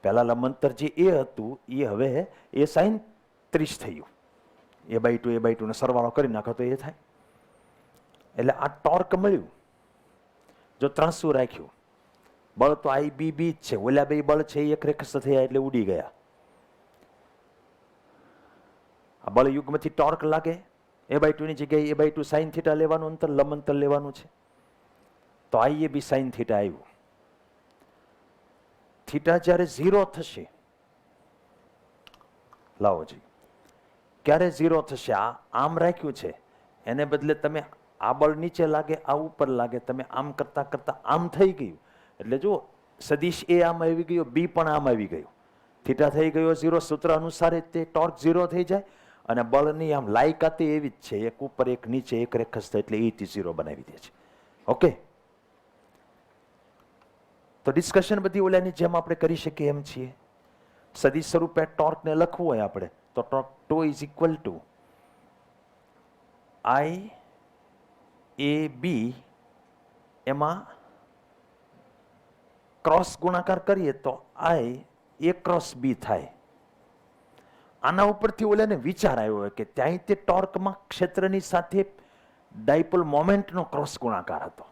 પહેલા લંબાંતર જે એ હતું એ હવે એ sin 30 થયું. a/2 નો સરવાળો કરી નાખો તો એ થાય. એટલે આ ટોર્ક મળ્યું. જો 300 રાખ્યું, બળ તો I B B જ છે, ઓલા બે બળ છે એ એક રેખસ્થ થયા એટલે ઉડી ગયા. આ બળ યુગમાંથી ટોર્ક લાગે, a/2 ની જગ્યાએ a/2 sin થીટા લેવાનું અંતર, લંબાંતર લેવાનું છે, તો IAB sin થીટા આવ્યું. થીટા જ્યારે 0 થશે, લાવો જી, ક્યારે 0 થશે? આમ રાખ્યું છે, એને બદલે તમે આ બળ નીચે લાગે, આ ઉપર લાગે, તમે આમ કરતા કરતા આમ થઈ ગયું. એટલે જો સદિશ એ આમ આવી ગયો, બી પણ આમ આવી ગયું, થીટા થઈ ગયો 0. સૂત્ર અનુસાર તે ટોર્ક 0 થઈ જાય. અને બળની આમ લાયકાત એવી જ છે, એક ઉપર એક નીચે એક રેખસ્થ, એટલે એ 0 બનાવી દે છે. ઓકે, તો ડિસ્કશન બધી ઓલાની જેમ આપણે કરી શકીએ એમ છીએ. સદિશ સ્વરૂપે ટોર્કને લખવું હોય આપણે તો torque tau is equal to IAB, એમાં ક્રોસ ગુણાકાર કરીએ તો I A ક્રોસ B થાય. આના ઉપરથી ઓલાને વિચાર આવ્યો હોય કે ત્યાં તે ટોર્કમાં ક્ષેત્રની સાથે ડાયપોલ મોમેન્ટનો ક્રોસ ગુણાકાર હતો,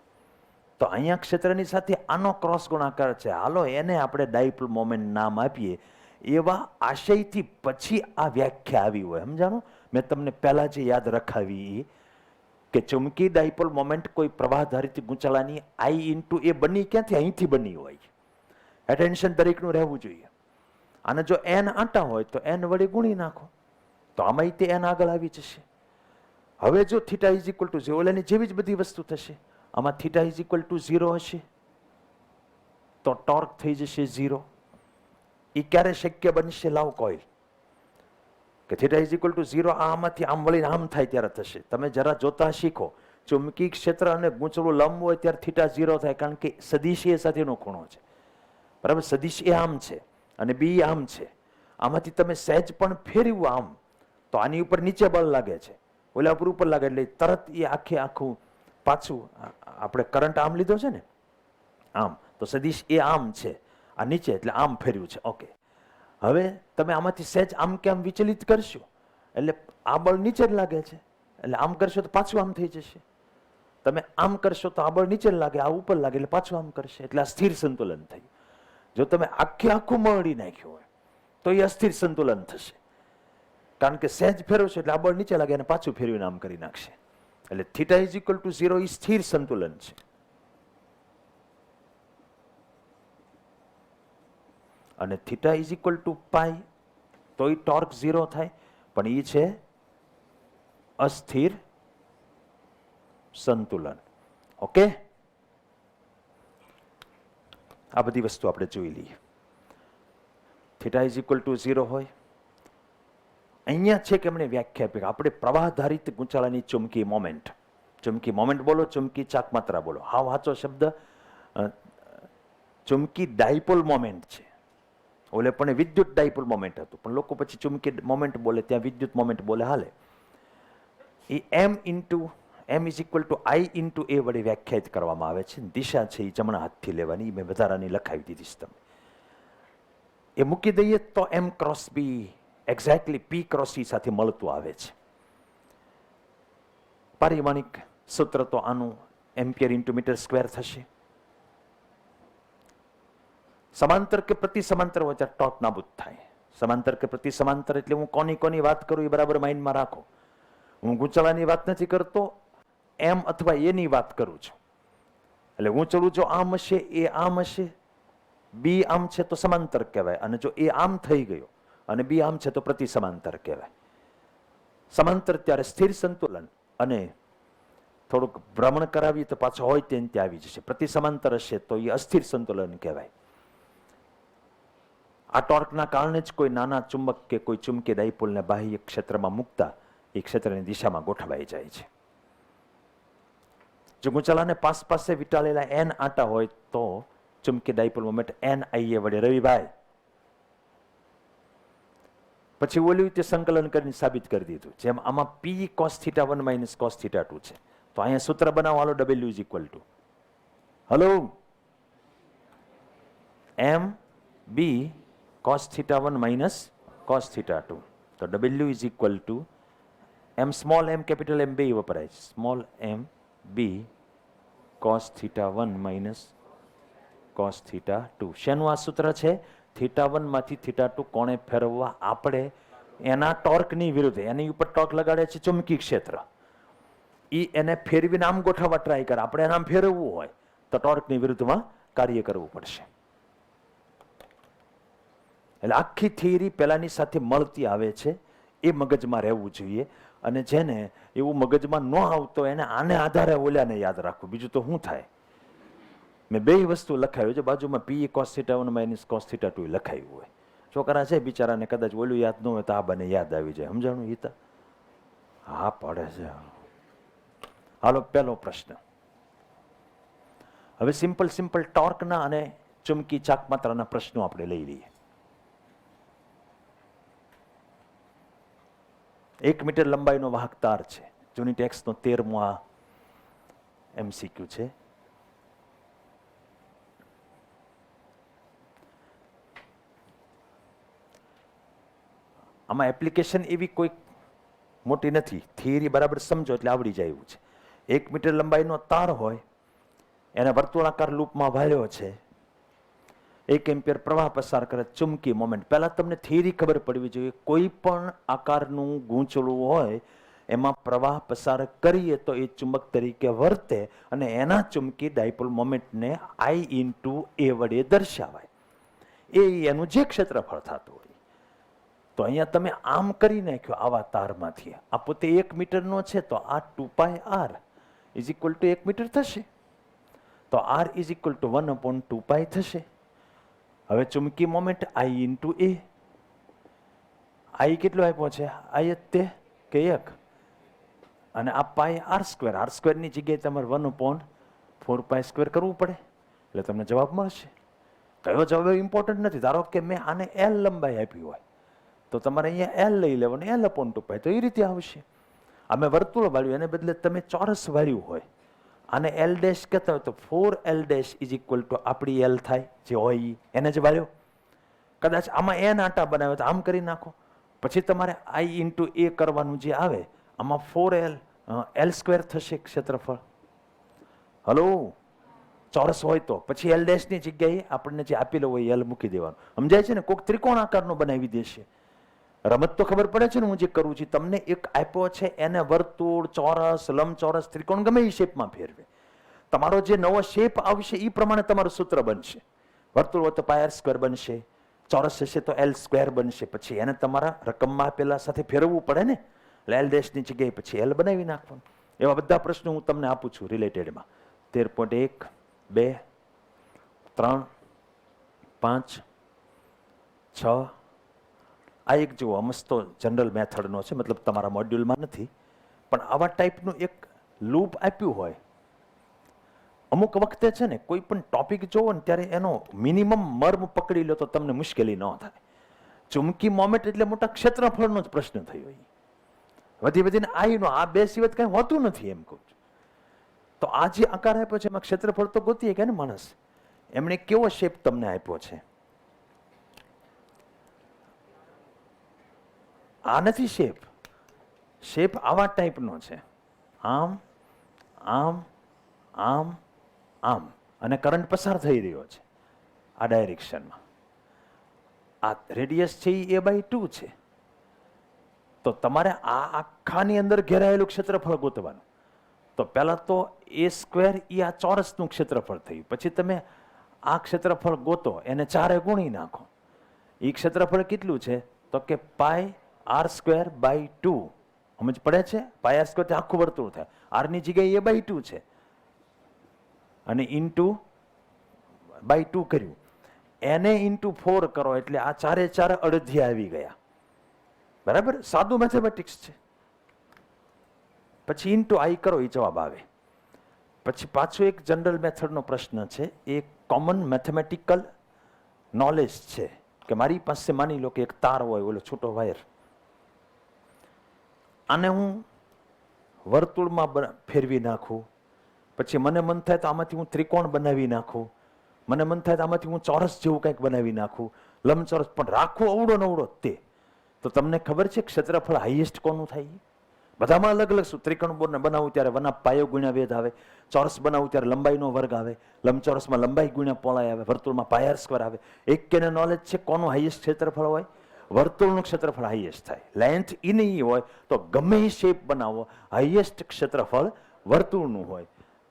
તો અહીંયા ક્ષેત્રની સાથે આનો ક્રોસ ગુણાકાર છે, હાલો એને આપણે ડાયપોલ મોમેન્ટ નામ આપીએ. એવા આશયથી પછી આ વ્યાખ્યા આવી હોય. સમજાણું? મેં તમને પહેલા જે યાદ રખાવી કે ચુંબકી ડાયપોલ મોમેન્ટ કોઈ પ્રવાહધારિત ગૂંચળાની I × A બની ક્યાંથી? અહીંથી બની હોય. એટેન્શન દરેકનું રહેવું જોઈએ. અને જો n આંટા હોય તો n વડે ગુણી નાખો, તો આમાં તે n આગળ આવી જશે. હવે જો થીટા ઇઝ ઇક્વલ ટુ 0, ઓલાની જેવી જ બધી વસ્તુ થશે. આમાં થીટા ઇઝ ઇક્વલ ટુ 0 હશે તો ટોર્ક થઈ જશે 0. એ ક્યારે શક્ય બનશે? લાવ કોઈલ કે થીટા ઇઝ ઇક્વલ ટુ 0 આમાંથી આમ વળીને આમ થાય ત્યારે થશે. તમે જરા જોતા શીખો. ચુંબકી ક્ષેત્ર અને ગૂંચળું લંબ હોય ત્યારે થીટા 0 થાય, કારણ કે સદિશ એ સાથેનો ખૂણો છે. બરાબર? સદિશ એ આમ છે અને બી આમ છે. આમાંથી તમે સહેજ પણ ફેરવ્યું આમ તો આની ઉપર નીચે બળ લાગે છે, ઓલા ઉપર લાગે, એટલે તરત એ આખું પાછું. આપણે કરંટ આમ લીધો છે ને, આમ, તો સદિશ એ આમ છે, આ નીચે, એટલે આમ ફેર્યું છે. ઓકે, હવે તમે આમાંથી સહેજ આમ કે આમ વિચલિત કરશો એટલે આ બળ નીચે જ લાગે છે, એટલે આમ કરશો તો પાછું આમ થઈ જશે. તમે આમ કરશો તો આ બળ નીચે લાગે, આ ઉપર લાગે, એટલે પાછું આમ કરશે, એટલે આ સ્થિર સંતુલન થયું. જો તમે આખું મળી નાખ્યું હોય તો એ અસ્થિર સંતુલન થશે, કારણ કે સહેજ ફેરવશો એટલે આ બળ નીચે લાગે અને પાછું ફેરવીને આમ કરી નાખશે. એટલે થીટા ઇઝ ઇક્વલ ટુ 0 એ સ્થિર સંતુલન છે. અને theta is equal two pi તો એ ટોર્ક 0 થાય, પણ એ છે અસ્થિર સંતુલન. ઓકે, આ બધી વસ્તુ આપણે જોઈ લઈએ. થીટા ઇઝ ઇક્વલ ટુ 0 હોય. અહીંયા છે કે એમણે વ્યાખ્યા આપી, આપણે પ્રવાહધારિત ગૂંચળાની ચુંબકી મોમેન્ટ બોલો, ચુંબકી ચાકમાત્રા બોલો, હા વાંચો શબ્દ. ચુંબકી ડાયપોલ મોમેન્ટ છે. ઓલે પણ વિદ્યુત ડાયપોલ મોમેન્ટ હતું, પણ લોકો પછી ચુંબકી મોમેન્ટ બોલે, ત્યાં વિદ્યુત મોમેન્ટ બોલે, હાલે. એ m is equal to I × A વડે વ્યાખ્યાયિત કરવામાં આવે છે. દિશા છે એ જમણા હાથથી લેવાની, મેં વધારાની લખાવી દીધી છે. તમે એ મૂકી દઈએ તો m cross B exactly P cross E સાથે મળતું આવે છે. પારિમાણિક સૂત્ર તો આનું એમ્પિયર × મીટર સ્ક્વેર થશે. સમાંતર કે પ્રતિ સમાંતર હોય ત્યારે ટોર્ક નાબૂદ થાય. સમાંતર કે પ્રતિ સમાંતર એટલે હું કોની વાત કરું એ બરાબર માઇન્ડમાં રાખો. હું ગૂંચળાની વાત નથી કરતો, m અથવા a ની વાત કરું છું. એટલે ગૂંચળું જો આમ હશે, એ આમ હશે, બી આમ છે તો સમાંતર કહેવાય, અને જો એ આમ થઈ ગયો અને બી આમ છે તો પ્રતિ સમાંતર કહેવાય. સમાંતર ત્યારે સ્થિર સંતુલન, અને થોડુંક ભ્રમણ કરાવીએ તો પાછો હોય ત્યાં આવી જશે. પ્રતિ સમાંતર હશે તો એ અસ્થિર સંતુલન કહેવાય. આ ટોર્કના કારણે જ કોઈ નાના ચુંબક કે કોઈ ચુંબકીય ડાયપોલને બાહ્ય ક્ષેત્રમાં મૂકતા એ ક્ષેત્રની દિશામાં ગોઠવાઈ જાય છે. જો ગુંચલાને પાસે વીંટાળેલા n આંટા હોય તો ચુંબકીય ડાયપોલ મોમેન્ટ NIA વડે રવિભાઈ પછી ઓલી રીતે સંકલન કરીને સાબિત કરી દીધું. જેમ આમાં P cos θ1 માઇનસ cos θ2 છે, તો અહીંયા સૂત્ર બનાવો હાલો. W ઇઝ ઇક્વલ ટુ હલો MB cos θ1 માઇનસ cos θ2. તો W is equal to M small m capital M બે વપરાય છે. Small m B cos θ1 minus cos θ2. શેનું આ સૂત્ર છે? θ1 માંથી θ2 કોણે ફેરવવા આપણે એના ટોર્કની વિરુદ્ધ, એની ઉપર ટોર્ક લગાડે છે ચુંબકીય ક્ષેત્ર, એને ફેરવીને આમ ગોઠવવા ટ્રાય કરે. આપણે એનામ ફેરવવું હોય તો ટોર્કની વિરુદ્ધમાં કાર્ય કરવું પડશે. એટલે આખી થિયરી પેલાની સાથે મળતી આવે છે, એ મગજમાં રહેવું જોઈએ. અને જેને એવું મગજમાં ન આવતો એને આને આધારે ઓલ્યાને યાદ રાખવું. બીજું તો શું થાય? મેં બે વસ્તુ લખાવ્યું છે બાજુમાં, P cos θ1 માઇનસ cos θ2 લખાયું હોય. છોકરા છે બિચારાને કદાચ ઓલું યાદ ન હોય તો આ બને યાદ આવી જાય. સમજાણું? હિતા હા પડે છે. હાલો પહેલો પ્રશ્ન. હવે સિમ્પલ ટોર્કના અને ચુંબકી ચાકમાત્રાના પ્રશ્નો આપણે લઈ લઈએ. 1 મીટર લંબાઈનો વાહક તાર છે. જૂની ટેક્સનો 13મો આ MCQ છે. આમાં એપ્લિકેશન એવી કોઈ મોટી નથી, થિયરી બરાબર સમજો એટલે આવડી જાય એવું છે. 1 મીટર લંબાઈનો તાર હોય, એને વર્તુળાકાર લૂપમાં વાળ્યો છે, 1 એમ્પિયર પ્રવાહ પસાર કરે, ચુંબકી મોમેન્ટ. પહેલા તમને થિયરી ખબર પડવી જોઈએ. કોઈ પણ આકારનું ગૂંચળું હોય એમાં પ્રવાહ પસાર કરીએ તો એ ચુંબક તરીકે વર્તે અને એના ચુંબકી ડાયપોલ મોમેન્ટને I × A વડે દર્શાવાય. એ એનું જે ક્ષેત્રફળ થતું હોય. તો અહીંયા તમે આમ કરી નાખ્યો આવા તારમાંથી. આ પોતે 1 મીટરનો છે તો આ 2πr is equal to 1 metre થશે. તો r ઇઝ ઇક્વલ ટુ 1/2π થશે. હવે ચુંબકી મોમેન્ટ I × A. I કેટલો આપ્યો છે? I તે કે 1 અને આ πr². r² ની જગ્યાએ તમારે 1/4π² કરવું પડે એટલે તમને જવાબ મળશે. કયો જવાબ ઇમ્પોર્ટન્ટ નથી. ધારો કે મેં આને L લંબાઈ આપી હોય તો તમારે અહીંયા L લઈ લેવાનું, L/2π તો એ રીતે આવશે. અમે વર્તુળ વાળ્યું એને બદલે તમે ચોરસ વાળ્યું હોય, આને L' કહેતા હોય તો 4L' ઇઝ ઇક્વલ ટુ આપણી L થાય જે હોય એને જ વાળ્યો. કદાચ આમાં n આંટા બનાવે તો આમ કરી નાખો. પછી તમારે I × A કરવાનું જે આવે, આમાં 4L L² થશે ક્ષેત્રફળ. હલો ચોરસ હોય તો પછી L' ની જગ્યાએ આપણને જે આપેલો હોય L મૂકી દેવાનું. સમજાય છે ને? કોઈક ત્રિકોણ આકારનો બનાવી દેશે. રમત તો ખબર પડે છે ને હું જે કરું છું. તમને એક આપ્યો છે એને વર્તુળ, ચોરસ, લંબચોરસ, ત્રિકોણ ગમે એ શેપમાં ફેરવે. તમારો જે નવો શેપ આવશે એ પ્રમાણે તમારું સૂત્ર બનશે. વર્તુળ હોય તો πr² બનશે, ચોરસ હશે તો L² બનશે. પછી એને તમારા રકમમાં આપેલા સાથે ફેરવવું પડે ને, એટલે L' ની જગ્યાએ પછી L બનાવી નાખવાનું. એવા બધા પ્રશ્નો હું તમને આપું છું રિલેટેડમાં. 13.1, 2, 3, 5, 6. આ એક જુઓ મસ્તો જનરલ મેથડનો છે, મતલબ તમારા મોડ્યુલમાં નથી, પણ આવા ટાઈપનું એક લૂપ આપ્યું હોય. અમુક વખતે છે ને કોઈ પણ ટોપિક જોવો ને ત્યારે એનો મિનિમમ મર્મ પકડી લો તો તમને મુશ્કેલી ન થાય. ચુંબકી મોમેન્ટ એટલે મોટા ક્ષેત્રફળનો જ પ્રશ્ન થયો. વધી વધીને આઈનો આ બે સિવાય કંઈ હોતું નથી એમ કહું છું. તો આ જે આકાર આપ્યો છે એમાં ક્ષેત્રફળ તો ગોતીએ કે ને માણસ. એમણે કેવો શેપ તમને આપ્યો છે? આ નથી શેપ. શેપ આવા ટાઈપનો છે. આમ આમ આમ આમ અને કરંટ પસાર થઈ રહ્યો છે આ ડાયરેક્શનમાં. આ રેડિયસ છે એ A/2 છે. તો તમારે આ આખાની અંદર ઘેરાયેલું ક્ષેત્રફળ ગોતવાનું. તો પહેલા તો A² એ આ ચોરસનું ક્ષેત્રફળ થયું. પછી તમે આ ક્ષેત્રફળ ગોતો, એને 4 ગુણી નાખો. એ ક્ષેત્રફળ કેટલું છે? તો કે πr²/2. સમજ પડે છે? πr² તે આખું વર્તુળ થાય. r ની જગ્યાએ A/2 છે અને × 2 કર્યું. એને ઇન્ટુ 4 કરો એટલે આ ચારે ચાર અડધી આવી ગયા, બરાબર? સાદું મેથેમેટિક્સ છે. પછી ઇન્ટુ આઈ કરો એ જવાબ આવે. પછી પાછું એક જનરલ મેથડનો પ્રશ્ન છે, એ કોમન મેથેમેટિકલ નોલેજ છે કે મારી પાસે માની લો કે એક તાર હોય, ઓલો છૂટો વાયર, આને હું વર્તુળમાં ફેરવી નાખું, પછી મને મન થાય તો આમાંથી હું ત્રિકોણ બનાવી નાખું, મને મન થાય તો આમાંથી હું ચોરસ જેવું કંઈક બનાવી નાખું, લંબચોરસ, પણ રાખું અવડો નવડો તે. તો તમને ખબર છે ક્ષેત્રફળ હાઈએસ્ટ કોનું થાય? બધામાં અલગ અલગ શું. ત્રિકોણ બનાવું ત્યારે વના પાયો ગુણ્યા વેધ આવે, ચોરસ બનાવું ત્યારે લંબાઈનો વર્ગ આવે, લંબચોરસમાં લંબાઈ ગુણ્યા પહોળાઈ આવે, વર્તુળમાં પાય સ્ક્વેર આવે. એક કેને નોલેજ છે કોનું હાઈએસ્ટ ક્ષેત્રફળ હોય? વર્તુળનું ક્ષેત્રફળ હાઈએસ્ટ થાય. લેન્થ ઇની હોય તો ગમે એ શેપ બનાવો, હાઈએસ્ટ ક્ષેત્રફળ વર્તુળનું હોય.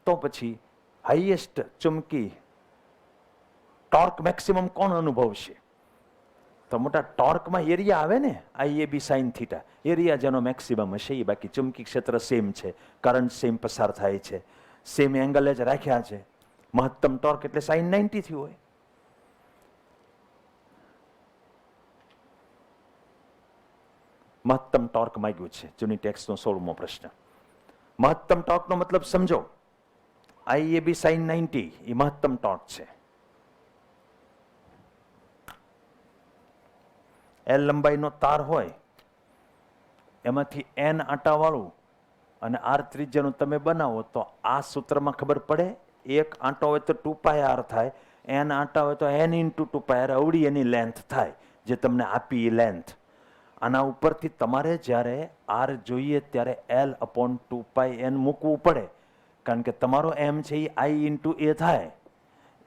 તો પછી હાઈએસ્ટ ચુંબકી ટોર્ક મેક્સિમમ કોણ અનુભવશે? તો મોટા ટોર્કમાં એરિયા આવે ને, IAB સાઇન થીટા, એરિયા જેનો મેક્સિમમ હશે એ. બાકી ચુંબકી ક્ષેત્ર સેમ છે, કરંટ સેમ પસાર થાય છે, સેમ એંગલ જ રાખ્યા છે. મહત્તમ ટોર્ક એટલે સાઇન 90 થી હોય. મહત્તમ ટોર્ક માંગ્યું છે જૂની ટેક્સનો 16મો પ્રશ્ન. મહત્તમ ટોર્કનો મતલબ સમજો. IAB સાઇન 90 એ મહત્તમ ટોર્ક છે. L લંબાઈનો તાર હોય, એમાંથી N આંટાવાળું અને R ત્રિજ્યાનું તમે બનાવો તો આ સૂત્રમાં ખબર પડે. એક આંટો હોય તો 2πr થાય, N આંટા હોય તો N ઇન્ટુ 2πr, અવડી એની લેન્થ થાય, જે તમને આપી એ લેન્થ. આના ઉપરથી તમારે જ્યારે R જોઈએ ત્યારે L અપોન 2πn મૂકવું પડે, કારણ કે તમારો M છે એ I ઇન્ટુ A થાય.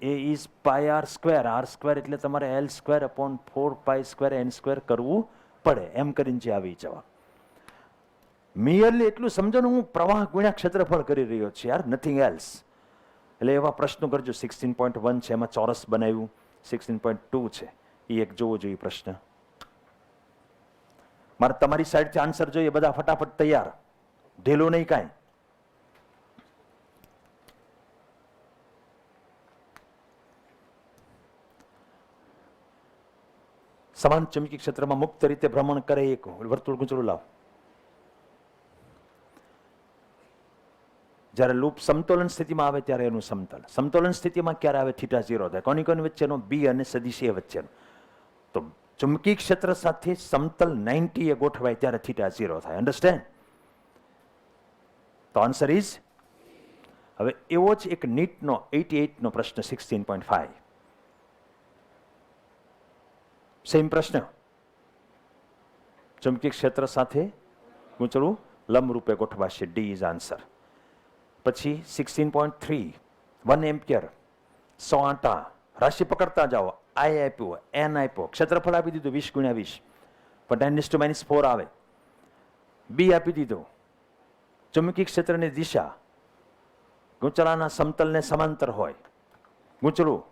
A is pi R square, R square એટલે તમારે L square upon 4π square N square કરવું પડે. એમ કરીને જે આવી જવાબ. મિયરલી એટલું સમજો ને, હું પ્રવાહ ગુણ્યા ક્ષેત્રફળ કરી રહ્યો છું યાર, નથિંગ એલ્સ. એટલે એવા પ્રશ્નો કરજો. 16.1 છે એમાં ચોરસ બનાવ્યું, 16.2 છે એ એક જોવો જોઈએ પ્રશ્ન. મારે તમારી સાઈડથી આન્સર જોઈએ, બધા ફટાફટ તૈયાર, ઢીલું નહીં કાંઈ. સમાન ચુંબકી ક્ષેત્રમાં મુક્ત રીતે ભ્રમણ કરે એક વર્તુળ ગુંચળું લાવ. જ્યારે લૂપ સમતોલન સ્થિતિમાં આવે ત્યારે એનું સમતલ. સમતોલન સ્થિતિમાં ક્યારે આવે? θ 0 થાય. કોની કોની વચ્ચેનો? B અને સદિશ A વચ્ચેનો. તો ચુંબકી ક્ષેત્ર સાથે સમતલ 90 એ ગોઠવાય ત્યારે θ 0 થાય. અન્ડરસ્ટેન્ડ? તો આન્સર ઇઝ. હવે એવો જ એક નીટનો 88 નો પ્રશ્ન 16.5. સેમ પ્રશ્ન. ચુંબકી ક્ષેત્ર સાથે ગૂંચળું લંબ રૂપે ગોઠવાશે. D is answer. પછી 16.3 1 એમ્પિયર 100 આંટા, રાશિ પકડતા જાઓ. I આપ્યો, N આપ્યો, ક્ષેત્રફળ આપી દીધું 20 ગુણ્યા 20, પણ 10 - 4 આવે. B આપી દીધું. ચુંબકી ક્ષેત્રની દિશા ગૂંચળાના સમતલને સમાંતર હોય. ગૂંચળું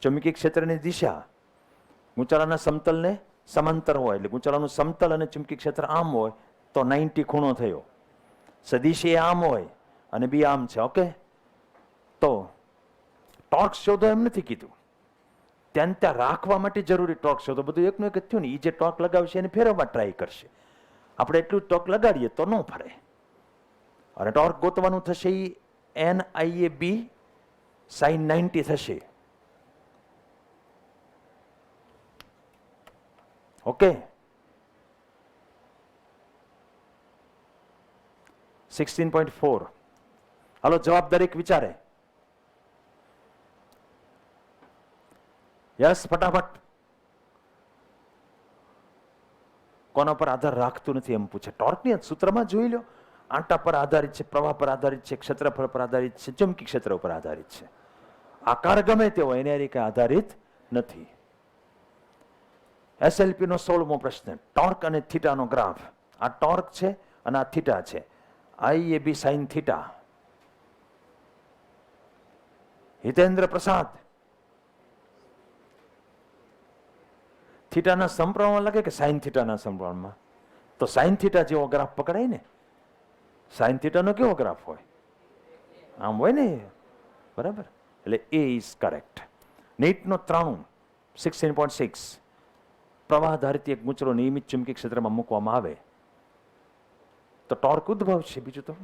ચુંબકી ક્ષેત્રની દિશા ગૂંચળાના સમતલને સમાંતર હોય, એટલે ગૂંચળાનું સમતલ અને ચુંબકી ક્ષેત્ર આમ હોય તો 90 ખૂણો થયો. સદિશ એ આમ હોય અને B આમ છે. ઓકે, તો ટોર્ક શોધો એમ નથી કીધું, ત્યાં ત્યાં રાખવા માટે જરૂરી ટોર્ક શોધો. બધું એકનું એક જ થયું ને. એ જે ટોર્ક લગાવશે એને ફેરવવા ટ્રાય કરશે. આપણે એટલું ટોર્ક લગાડીએ તો ન ફરે. અને ટોર્ક ગોતવાનું થશે એ NIAB સાઇન 90 થશે. ઓકે, 16.4. હાલો જવાબ દરેક વિચારે. યસ, ફટાફટ. કોના પર આધાર રાખતું નથી એમ પૂછે. ટોર્કની સૂત્રમાં જોઈ લો. આંટા પર આધારિત છે, પ્રવાહ પર આધારિત છે, ક્ષેત્રફળ પર આધારિત છે, ચુંબકી ક્ષેત્ર ઉપર આધારિત છે. આકાર ગમે તે હોય એની કઈ આધારિત નથી. SLP નો 16મો પ્રશ્ન. ટોર્ક અને થીટાનો ગ્રાફ. આ ટોર્ક છે અને આ થીટા છે. IAB sine theta. હિતેન્દ્ર પ્રસાદ, થીટાના સમપ્રમાણમાં લાગે કે સાઇન થીટાના સમપ્રમાણમાં? તો સાઇન થીટા જેવો ગ્રાફ પકડાય ને. સાઇન થીટાનો કેવો ગ્રાફ હોય? આમ હોય ને, બરાબર. એટલે A ઇઝ કરેક્ટ. નીટનો 16.6 પ્રવાહ આધારિત એક ગૂંચળો નિયમિત ચુંબકીય ક્ષેત્રમાં મૂકવામાં આવે તો ટોર્ક ઉદ્ભવશે. બીજું તો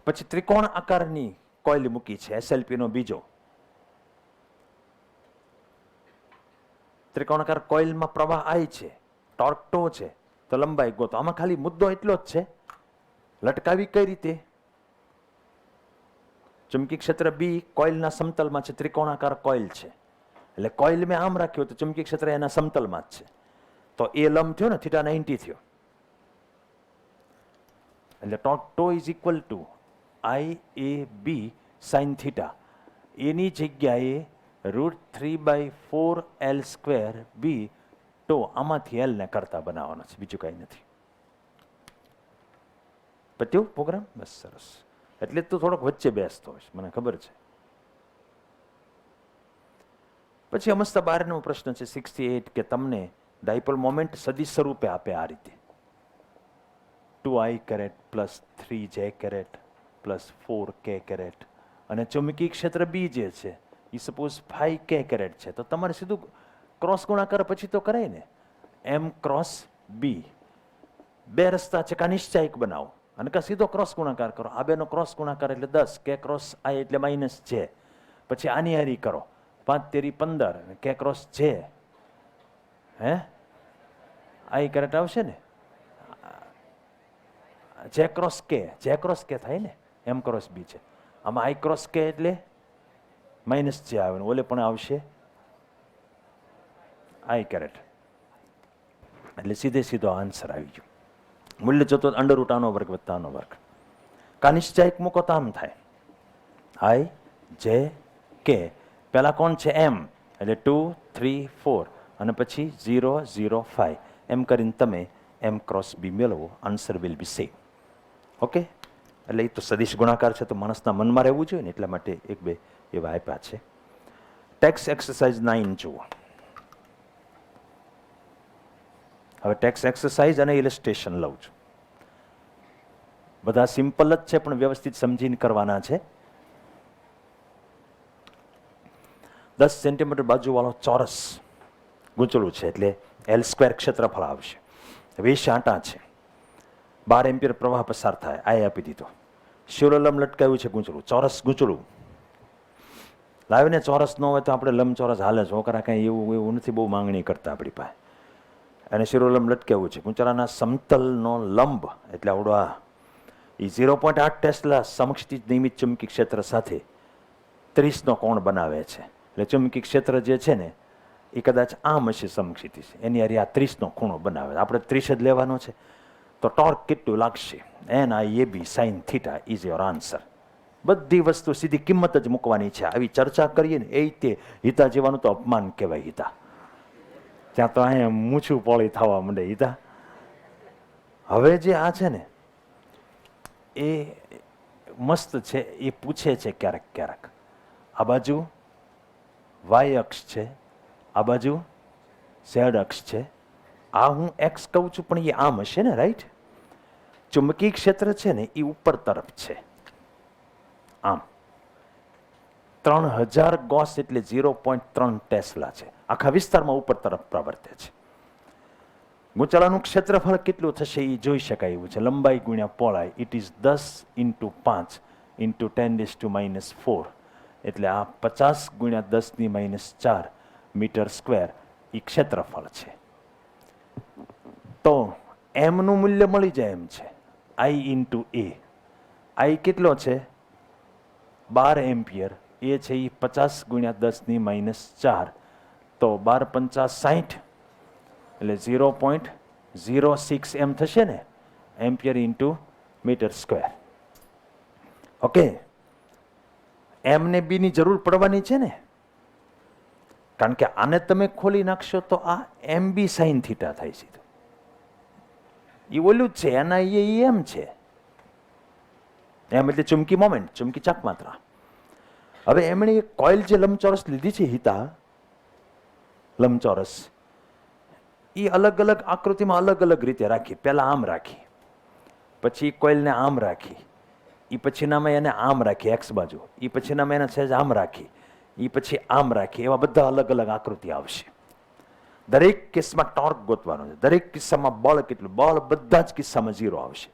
પછી ત્રિકોણ આકારની કોઇલ મૂકી છે, SLP નો બીજો. ત્રિકોણાકાર કોઇલમાં પ્રવાહ I છે, ટોર્ક ટો છે, તો લંબાઈ ગોતો. આમાં ખાલી મુદ્દો એટલો જ છે, લટકાવી કઈ રીતે? ચુંબકીય ક્ષેત્ર બી કોઇલના સમતલમાં છે, ત્રિકોણાકાર કોઇલ છે, એટલે કોઇલ મેં આમ રાખ્યો તો ચુંબકીય ક્ષેત્ર એના સમતલમાં જ છે, તો એ લંબ થયો ને, θ90 થયો. એટલે torque tau is equal to IAB sin θ. એની જગ્યાએ √3/4L² B ટો આમાંથી L ને કરતા બનાવવાનો છે, બીજું કાંઈ નથી. પત્યું પ્રોગ્રામ? બસ, સરસ. એટલે તું થોડોક વચ્ચે બેસતો હોય, મને ખબર છે. પછી અમસ્તા 12નો પ્રશ્ન છે 68 કે તમને ડાયપોલ મોમેન્ટ સદિશ સ્વરૂપે આપે આ રીતે 2I caret plus 3J caret plus 4K caret અને ચુંબકીય ક્ષેત્ર બી જે છે એ સપોઝ 5K કેરેટ છે, તો તમારે સીધું ક્રોસ ગુણાકાર પછી તો કરાય ને, M ક્રોસ B. બે રસ્તા છે, કા નિશ્ચાયક બનાવો અને કા સીધો ક્રોસ ગુણાકાર કરો. આ બેનો ક્રોસ ગુણાકાર એટલે 10, K ક્રોસ I એટલે -J. પછી આની હારી કરો, 5 તેરી 15, K ક્રોસ J, હે I કેરેટ આવશે ને, J cross K, J cross K થાય ને, M ક્રોસ B છે. આમાં I ક્રોસ K એટલે -J આવે ને, ઓલે પણ આવશે I કેરેટ. એટલે સીધે સીધો આન્સર આવી ગયો. મૂલ્ય જતો √ આનો વર્ગ વત્તા આનો વર્ગ. કા નિશ્ચાયક મૂકો તો આમ થાય I J K. પહેલા કોણ છે? M, એટલે 2 3 4 અને પછી 0 0 5 એમ કરીને તમે M ક્રોસ B મેળવો. Answer will be same. Okay, એટલે એ તો સદિશ ગુણાકાર છે, તો માણસના મનમાં રહેવું જોઈએ ને, એટલા માટે એક બે એવા આપ્યા છે. ટેક્સ એક્સરસાઇઝ 9 જુઓ. હવે ટેક્સ એક્સરસાઇઝ અને ઇલસ્ટ્રેશન લઉં છું. બધા સિમ્પલ જ છે પણ વ્યવસ્થિત સમજીને કરવાના છે. 10 સેન્ટીમીટર બાજુવાળો ચોરસ ગૂંચળું છે, એટલે L² ક્ષેત્રફળ આવશે. 20 આંટા છે, 12 એમ્પિયર પ્રવાહ પસાર થાય, આ આપી દીધો. શિરોલંબ લટકાવ્યું છે ગૂંચળું, ચોરસ ગૂંચળું લાવીને. ચોરસ ન હોય તો આપણે લંબચોરસ હાલે, છોકરા કાંઈ એવું નથી બહુ માંગણી કરતા આપણી પાસે. અને શિરોલંબ લટકાવ્યું છે. ગૂંચળાના સમતલનો લંબ એટલે આવડો આ એ 0.8 ટેસ્લા સમક્ષથી નિયમિત ચુંબકીય ક્ષેત્ર સાથે 30નો કોણ બનાવે છે. એટલે ચુંબકીય ક્ષેત્ર જે છે ને એ કદાચ આમ હશે સમક્ષિતિ, એની હારે આ 30નો ખૂણો બનાવે. આપણે 30 જ લેવાનો છે. તો ટોર્ક કેટલું લાગશે? NIAB sin θ is your answer. બધી વસ્તુ સીધી કિંમત જ મૂકવાની છે. આવી ચર્ચા કરીએ ને એ તે હિતા જેવાનું તો અપમાન કહેવાય. હિતા ત્યાં તો અહીંયા મૂછું પોળી થવા માંડે. હિતા હવે જે આ છે ને એ મસ્ત છે. એ પૂછે છે ક્યારેક ક્યારેક, આ બાજુ Y અક્ષ છે, આ બાજુ Z અક્ષ છે, આ હું X કહું છું પણ એ આમ હશે ને, રાઈટ? ચુંબકીય ક્ષેત્ર છે ને એ ઉપર તરફ છે, આમ 3000 ગોસ એટલે 0.3 ટેસ્લા છે. આખા વિસ્તારમાં ઉપર તરફ પ્રવર્તે છે. ગૂંચળાનું ક્ષેત્રફળ કેટલું થશે એ જોઈ શકાય એવું છે. લંબાઈ ગુણ્યા પહોળાઈ, ઇટ ઇઝ 10 × 5 × 10⁻⁴, એટલે આ 50 × 10⁻⁴ મીટર સ્ક્વેર એ ક્ષેત્રફળ છે. તો M નું મૂલ્ય મળી જાય એમ છે, I × A. I કેટલો છે? 12 એમ્પિયર. એ છે એ 50 × 10⁻⁴, તો 12 × 5 = 60, એટલે 0.06 એમ થશે ને, ampere × metre square. Okay, M ને B ની જરૂર પડવાની છે ને, કારણ કે આને તમે ખોલી નાખશો તો આ MB sin θ થાય સીધું. એ ઓલું જ છે, એના એ એમ છે. એમ એટલે ચુંબકી મોમેન્ટ, ચુંબકી ચાકમાત્રા. હવે એમણે એક કોઇલ જે લંબચોરસ લીધી છે, હિતા લંબચોરસ, એ અલગ અલગ આકૃતિમાં અલગ અલગ રીતે રાખી. પહેલા આમ રાખી, પછી કોઇલને આમ રાખી, એ પછીનામાં એને આમ રાખી X બાજુ, એ પછીનામાં એને સહેજ આમ રાખી, એ પછી આમ રાખીએ, એવા બધા અલગ અલગ આકૃતિ આવશે. દરેક કેસમાં ટોર્ક ગોતવાનો છે, દરેક કિસ્સામાં બળ કેટલું, બળ બધા જ કિસ્સામાં 0 આવશે.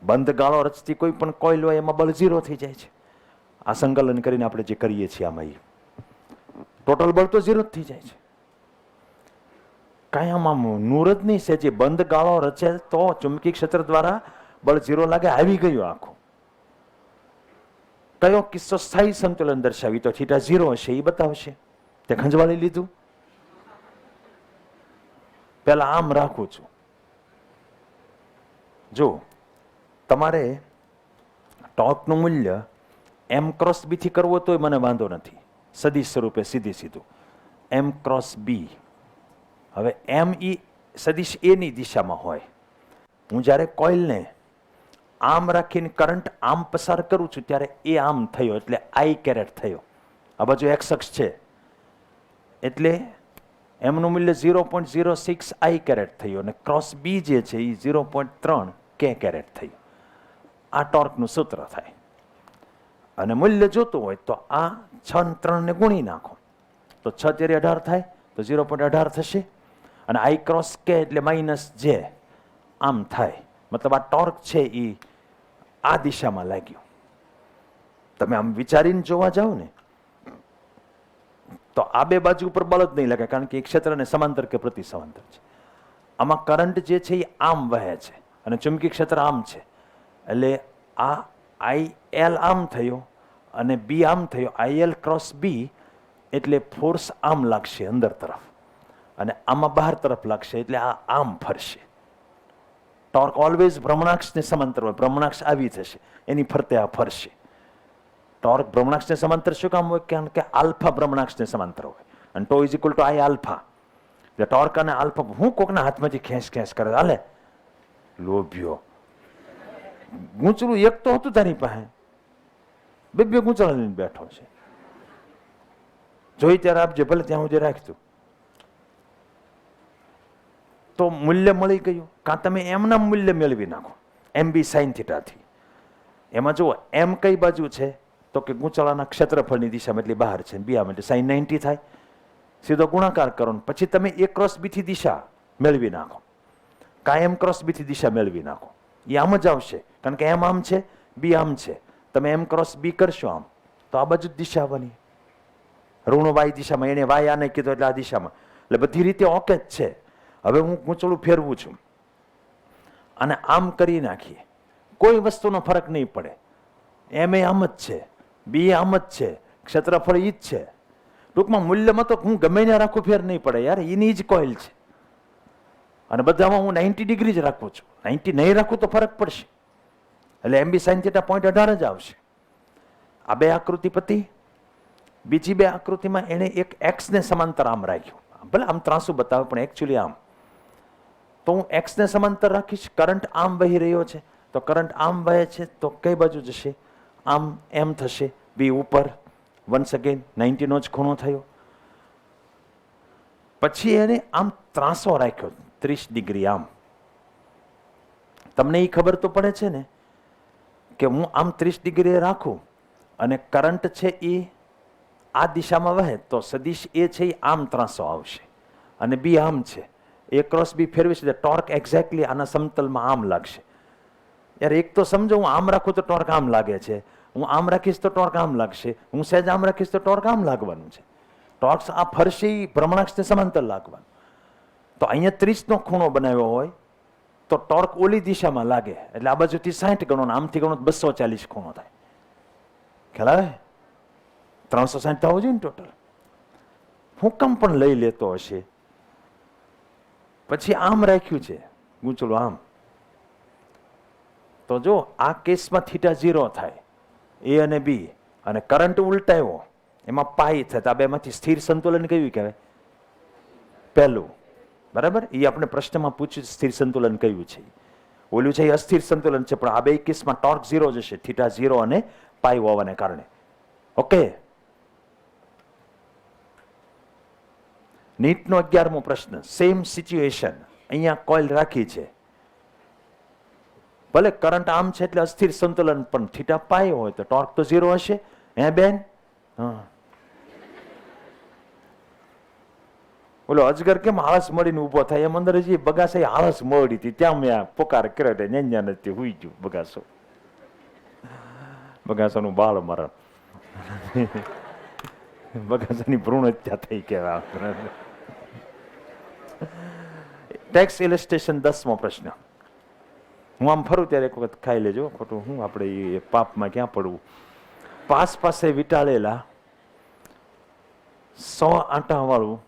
બંધ ગાળો રચતી કોઈ પણ કોઇલ હોય એમાં બળ 0 થઈ જાય છે. આ સંકલન કરીને આપણે જે કરીએ છીએ આમાં એ ટોટલ બળ તો 0 જ થઈ જાય છે. કાંઈ આમાં નૂર જ નહીં છે. જે બંધ ગાળો રચે તો ચુંબકીય ક્ષેત્ર દ્વારા બળ 0 લાગે, આવી ગયું આખું. કયો કિસ્સો સ્થાયી સંતુલન દર્શાવી તો થીટા 0 હશે એ બતાવશે. તે ખંજવાળી લીધું. પેલા આમ રાખું છું. જો તમારે ટોર્કનું મૂલ્ય એમ ક્રોસ બી થી કરવું તોય મને વાંધો નથી, સદિશ સ્વરૂપે સીધું એમ ક્રોસ બી. હવે એમ ઈ સદિશ એ ની દિશામાં હોય. હું જ્યારે કોઇલને આમ રાખીને કરંટ આમ પસાર કરું છું ત્યારે એ આમ થયો એટલે આઈ કેરેટ થયો. આ બાજુ એક્સ અક્ષ છે એટલે એમનું મૂલ્ય 0.06 આઈ કેરેટ થયું અને ક્રોસ બી જે છે એ 0.3 કે કેરેટ થયું. આ ટોર્કનું સૂત્ર થાય. અને મૂલ્ય જોતું હોય તો આ 6 ને 3 ને ગુણી નાખો તો 6 તેરી 18 થાય તો 0.18 થશે. અને આઈ ક્રોસ કે એટલે માઇનસ જે આમ થાય. મતલબ આ ટોર્ક છે એ આ દિશામાં લાગ્યું. તમે આમ વિચારીને જોવા જાઓ ને તો આ બે બાજુ ઉપર બળ જ નહીં લાગે, કારણ કે એક ક્ષેત્રને સમાંતર કે પ્રતિ સમાંતર છે. આમાં કરંટ જે છે એ આમ વહે છે અને ચુંબકીય ક્ષેત્ર આમ છે. એટલે આ આઈ એલ આમ થયો અને બી આમ થયો. આઈ એલ ક્રોસ બી એટલે ફોર્સ આમ લાગશે અંદર તરફ અને આમાં બહાર તરફ લાગશે એટલે આ આમ ફરશે. ટોર્ક ઓલવેઝ ભ્રમણાક્ષને સમાંતર હોય. ભ્રમણાક્ષ આવી થશે એની ફરતે આ ફરશે. ટોર્ક ભ્રમણાક્ષને સમાંતર શું કામ હોય? કારણ કે આલ્ફા ભ્રમણાક્ષને સમાંતર હોય અને tau is equal to I alpha. એટલે ટોર્ક અને આલ્ફા. હું કોકના હાથમાંથી ખેંચ કરે, હાલે લોભ્યો ગૂંચળું એક તો હતું તારી પાસે, બે ગૂંચળા લઈને બેઠો છે. જોઈ ત્યારે આપજે, ભલે ત્યાં સુધી રાખતું. તો મૂલ્ય મળી ગયું. કાં તમે એમના મૂલ્ય મેળવી નાખો એમ બી સાઇન થીટાથી. એમાં જુઓ એમ કઈ બાજુ છે તો કે ગૂંચળાના ક્ષેત્રફળની દિશામાં એટલી બહાર છે, બી આમ એટલે સાઇન 90 થાય. સીધો ગુણાકાર કરો પછી તમે એ ક્રોસ બી થી દિશા મેળવી નાખો, કાં એમ ક્રોસ બી થી દિશા મેળવી નાખો. એ આમ જ આવશે કારણ કે એમ આમ છે, બી આમ છે. તમે એમ ક્રોસ બી કરશો આમ તો આ બાજુ જ દિશા બની, ઋણ વાય દિશામાં. એને વાય આને કીધું એટલે આ દિશામાં. એટલે બધી રીતે ઓકે જ છે. હવે હું ગૂંચળું ફેરવું છું અને આમ કરી નાખીએ, કોઈ વસ્તુનો ફરક નહીં પડે. એમ એ આમ જ છે, બી આમ જ છે, ક્ષેત્રફળ ઈ જ છે. ટૂંકમાં મૂલ્યમાં તો હું ગમે ને રાખું ફેર નહીં પડે યાર, એની જ કોઇલ છે. અને બધામાં હું 90 ડિગ્રી જ રાખું છું. 90 નહીં રાખું તો ફરક પડશે. એટલે એમ બી સાઇન થીટા 0.18 જ આવશે. આ બે આકૃતિ પતિ. બીજી બે આકૃતિમાં એણે એક એક્સને સમાંતર આમ રાખ્યું. ભલે આમ ત્રાસું બતાવે પણ એકચ્યુઅલી આમ. તો હું એક્સને સમાંતર રાખીશ. કરંટ આમ વહી રહ્યો છે તો કરંટ આમ વહે છે તો કઈ બાજુ જશે? આમ એમ થશે. બી ઉપર વન્સ અગેન 90 નો જ ખૂણો થયો. પછી એને આમ ત્રાસો રાખ્યો 30 ડિગ્રી આમ. તમને એ ખબર તો પડે છે ને કે હું આમ 30 ડિગ્રી રાખું અને કરંટ છે એ આ દિશામાં વહે તો સદિશ એ છે એ આમ ત્રાસો આવશે અને બી આમ છે. એ ક્રોસ બી ફેરવીશ એટલે ટોર્ક એક્ઝેક્ટલી આના સમતલમાં આમ લાગશે. યાર એક તો સમજો, હું આમ રાખું તો ટોર્ક આમ લાગે છે, હું આમ રાખીશ તો ટોર્ક આમ લાગશે, હું સહેજ આમ રાખીશ તો ટોર્ક આમ લાગવાનું છે. ટોર્ક આ ફરશે ભ્રમણાક્ષને સમાંતર લાગવાનું. તો અહીંયા 30 નો ખૂણો બનાવ્યો હોય તો ટોર્ક ઓલી દિશામાં લાગે એટલે આ બાજુથી 60 ગણો ને આમથી ગણો 240 ખૂણો થાય. ખ્યાલ આવે? 360 થવું જોઈએ ને ટોટલ. હુકમ પણ લઈ લેતો હશે. પછી આમ રાખ્યું છે ગૂંચળું આમ. તો જો આ કેસમાં થીટા 0 થાય, એ અને બી, અને કરંટ ઉલટાયો એમાં પાઈ થાય. આ બેમાંથી સ્થિર સંતુલન કયું કહેવાય? પહેલું. બરાબર? એ આપણે પ્રશ્નમાં પૂછ્યું સ્થિર સંતુલન કયું છે. ઓલું છે એ અસ્થિર સંતુલન છે. પણ આ બે કેસમાં ટોર્ક 0 જશે, થીટા 0 અને પાઈ હોવાને કારણે. ઓકે. નીટનો 11મો પ્રશ્ન. Same situation. અહીંયા કોઇલ રાખી છે, ભલે કરંટ આમ છે એટલે અસ્થિર સંતુલન, પણ થીટા પાઈ હોય તો ટોર્ક તો 0 હશે. હે બેન? હા. ઓલો અજગર કેમ આળસ મળીને ઊભો થાય એમ અંદર હજી બગાસા આળસ મળી હતી, ત્યાં મેં આ પોકાર કર્યો એટલે ન્યા નથી હુઈ ગયું બગાસો. બગાસાનું બાળ મરણ, બગાસાની ભ્રૂણ હત્યા થઈ કહેવાય. ટેક્સ ઇલસ્ટ્રેશન 10મો પ્રશ્ન. હું આમ ફરું ત્યારે એક વખત ખાઈ લેજો, ખોટું હું આપણે એ પાપમાં ક્યાં પડવું. પાસ પાસે વીંટાળેલા 100 આંટાવાળું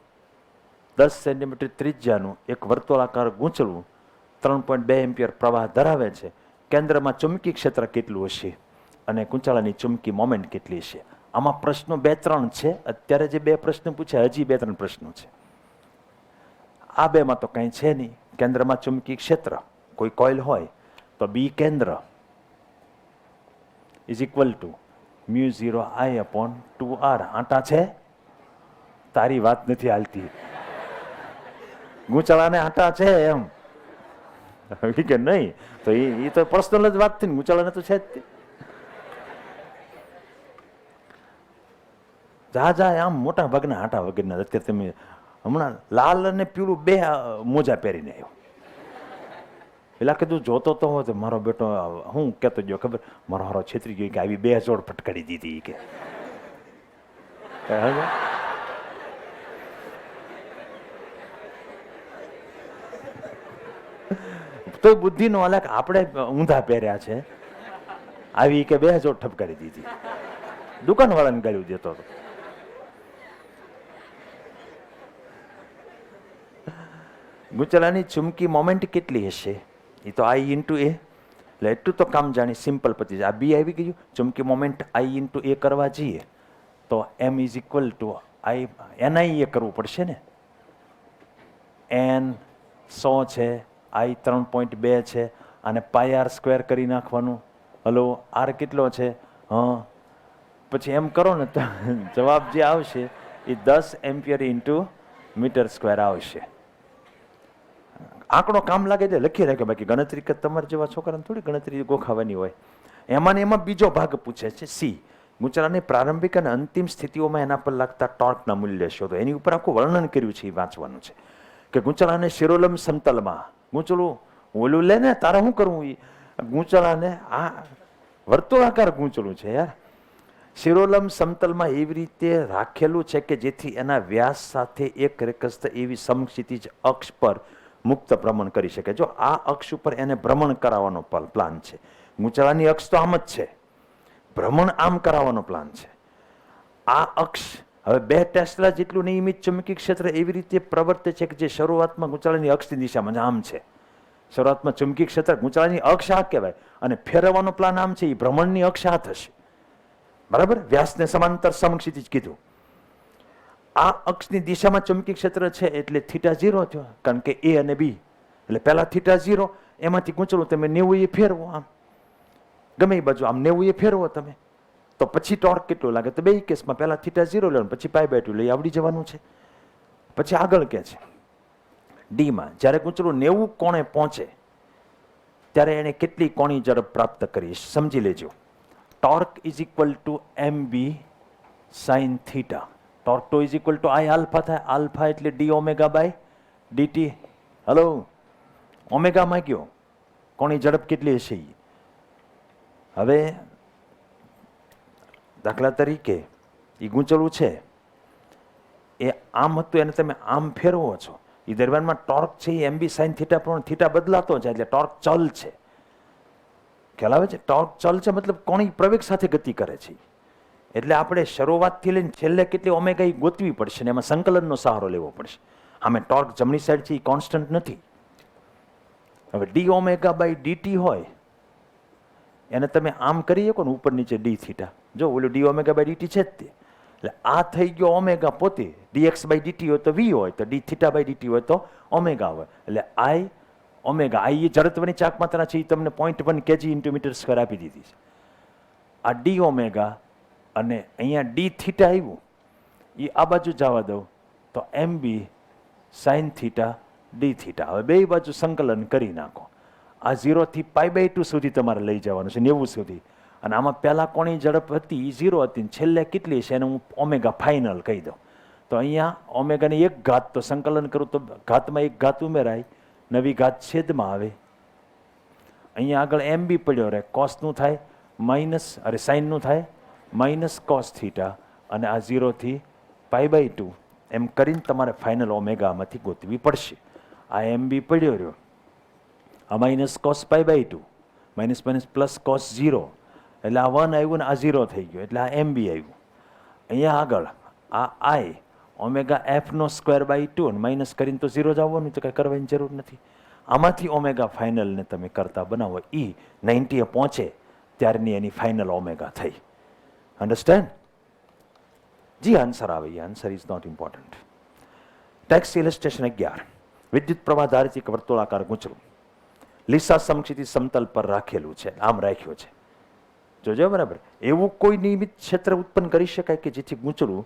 10 સેન્ટીમીટર ત્રિજ્યાનું એક વર્તુળાકાર ગૂંચળું 3.2 એમ્પિયર પ્રવાહ ધરાવે છે. કેન્દ્રમાં ચુંબકી ક્ષેત્ર કેટલું હશે અને ગૂંચળાની ચુંબકી મોમેન્ટ કેટલી હશે? આમાં પ્રશ્નો 2-3 છે. અત્યારે જે 2 પ્રશ્ન પૂછ્યા હજી 2-3 પ્રશ્નો છે. આ 2માં તો કંઈ છે નહીં. કેન્દ્રમાં ચુંબકી ક્ષેત્ર, કોઈ કોઇલ હોય તો બી કેન્દ્ર ઇઝ ઇક્વલ ટુ μ0I/2R. આંટા છે? તારી વાત નથી હાલતી. ગૂંચળાને આંટા છે એમ કે નહીં? તો એ તો પર્સનલ જ વાત થઈ ને, ગૂંચળાને તો છે જ. જા આમ મોટા ભાગના આંટા વગરના. અત્યારે તમે હમણાં લાલ અને પીળું 2 મોજા પહેરીને આવ્યો. પેલા કીધું જોતો તો હોય તો મારો બેટો હું કહેતો ગયો ખબર, મારો હારો છેતરી ગયો કે આવી 2 જોડ ફટકારી દીધી કે. તો બુદ્ધિ નો અલગ, આપણે ઊંધા પહેર્યા છે, આવી કે 2 જોડ ઠપકારી દીધી. દુકાન વાળાને ગાળ્યું દેતો હતો. ગૂંચળાની ચુંબકી મોમેન્ટ કેટલી હશે? એ તો I × A. એટલે એટલું તો કામ જાણી સિમ્પલ પતી જાય. આ બી આવી ગયું. ચુંબકી મોમેન્ટ I × A કરવા જઈએ તો M is equal to NI એ કરવું પડશે ને. N 100 છે, I 3.2 છે, અને πr² કરી નાખવાનું. હલો, R કેટલો છે? હા, પછી એમ કરો ને તો જવાબ જે આવશે એ 10 એમ્પિયર × મીટર² આવશે. આંકડો કામ લાગે છે લખી રાખે, બાકી ગણતરી કે તમારા જેવા છોકરાને થોડી ગણતરી ગોખાવાની હોય. એમાં બીજો ભાગ પૂછે છે સી. ગૂંચળાની પ્રારંભિક અને અંતિમ સ્થિતિઓમાં એના પર લાગતા ટોર્કના મૂલ્ય શોધો. એની ઉપર આખું વર્ણન કર્યું છે, એ વાંચવાનું છે. કે ગૂંચળાને શિરોલમ સમતલમાં, ગૂંચળું ઓલું લે ને તારે શું કરવું? એ ગૂંચળાને આ વર્તુળાકાર ગૂંચળું છે યાર, શિરોલમ સમતલમાં એવી રીતે રાખેલું છે કે જેથી એના વ્યાસ સાથે એક રેખસ્થ એવી સમક્ષિતિજ અક્ષ પર મુક્ત ભ્રમણ કરી શકે. જો આ અક્ષ ઉપર એને ભ્રમણ કરાવવાનો પ્લાન છે. ગૂંચળાની અક્ષ તો આમ જ છે, ભ્રમણ આમ કરાવવાનો પ્લાન છે. આ અક્ષ હવે 2 ટેસ્લા જેટલું નિયમિત ચુંબકી ક્ષેત્ર એવી રીતે પ્રવર્તે છે કે જે શરૂઆતમાં ગૂંચળાની અક્ષની દિશામાં આમ છે. શરૂઆતમાં ચુંબકી ક્ષેત્ર ગૂંચળાની અક્ષ આ કહેવાય, અને ફેરવવાનો પ્લાન આમ છે. એ ભ્રમણની અક્ષ આ થશે, બરાબર? વ્યાસને સમાંતર સમક્ષિતિજ કીધું. આ અક્ષની દિશામાં ચુંબકી ક્ષેત્ર છે એટલે θ0 થયો, કારણ કે A અને B. એટલે પહેલા θ0, એમાંથી ગૂંચળું તમે 90 ફેરવો, આમ ગમે એ બાજુ આમ 90 ફેરવો તમે, તો પછી ટોર્ક કેટલું લાગે? તો 2 કેસમાં પહેલા θ0 લેવાનું, પછી π/2 લઈ આવડી જવાનું છે. પછી આગળ કે છે ડીમાં, જ્યારે ગૂંચળું 90 કોણે પહોંચે ત્યારે એને કેટલી કોણી ઝડપ પ્રાપ્ત કરી? સમજી લેજો. Torque is equal to mb sin θ. Torque tau is equal to I alpha થાય. આલ્ફા એટલે d⍵/dt. હલો, ઓમેગામાં ગયો, કોની ઝડપ કેટલી હશે? હવે દાખલા તરીકે એ ગૂંચળું છે એ આમ હતું, એને તમે આમ ફેરવો છો, એ દરમિયાનમાં ટોર્ક છે એ mb sin θ પ્રમાણે θ બદલાતો જાય, એટલે ટોર્ક ચલ છે. ખ્યાલ આવે છે? ટોર્ક ચલ છે મતલબ કોણી પ્રવેગ સાથે ગતિ કરે છે. એટલે આપણે શરૂઆતથી લઈને છેલ્લે કેટલી ઓમેગા એ ગોતવી પડશે ને એમાં સંકલનનો સહારો લેવો પડશે. આમે ટોર્ક જમણી સાઈડ છે એ કોન્સ્ટન્ટ નથી. હવે d⍵/dt હોય એને તમે આમ કરી શકો ને ઉપર નીચે dθ. જો ઓલું d⍵/dt છે જ તે. એટલે આ થઈ ગયો ઓમેગા પોતે. dx/dt હોય તો v હોય, તો dθ/dt હોય તો ઓમેગા હોય. એટલે I ઓમેગા, I એ જડત્વની ચાક માત્રા છે, એ તમને 0.1 kg × મીટર² આપી દીધી છે. આ d⍵, અને અહીંયા dθ આવ્યું, એ આ બાજુ જવા દઉં તો mb sin θ dθ. હવે 2 બાજુ સંકલન કરી નાખો. આ 0 થી π/2 સુધી તમારે લઈ જવાનું છે, 90 સુધી. અને આમાં પહેલા કોની ઝડપ હતી એ 0 હતી, છેલ્લે કેટલી છે એને હું ઓમેગા ફાઇનલ કહી દઉં. તો અહીંયા ઓમેગાની એક ઘાત, તો સંકલન કરું તો ઘાતમાં એક ઘાત ઉમેરાય, નવી ઘાત છેદમાં આવે. અહીંયા આગળ એમ બી પડ્યો રહે, કોસનું થાય માઇનસ, અરે સાઇનનું થાય માઇનસ કોસ થીટા, અને આ 0 થી π/2 એમ કરીને તમારે ફાઇનલ ઓમેગા આમાંથી ગોતવી પડશે. આ એમ બી પડ્યો રહ્યો, આ minus cos π/2, minus minus plus cos 0, એટલે આ 1 આવ્યું ને આ 0 થઈ ગયો, એટલે આ એમ બી આવ્યું. અહીંયા આગળ આ આઈ ઓમેગા એફનો સ્ક્વેર/2 અને માઇનસ કરીને તો 0 જ આવવાનું, તો કંઈ કરવાની જરૂર નથી. આમાંથી ઓમેગા ફાઇનલને તમે કરતા બનાવો, 90 પહોંચે ત્યારની એની ફાઇનલ ઓમેગા થઈ. અન્ડરસ્ટેન્ડ? જી આન્સર આવે, એ answer is not important. Text illustration 11. વિદ્યુત પ્રવાહ ધારિત એક વર્તુળાકાર ગૂંચળું લીસા સમક્ષિતિ સમતલ પર રાખેલું છે, આમ રાખ્યું છે. જોજો બરાબર. એવું કોઈ નિયમિત ક્ષેત્ર ઉત્પન્ન કરી શકાય કે જેથી ગૂંચળું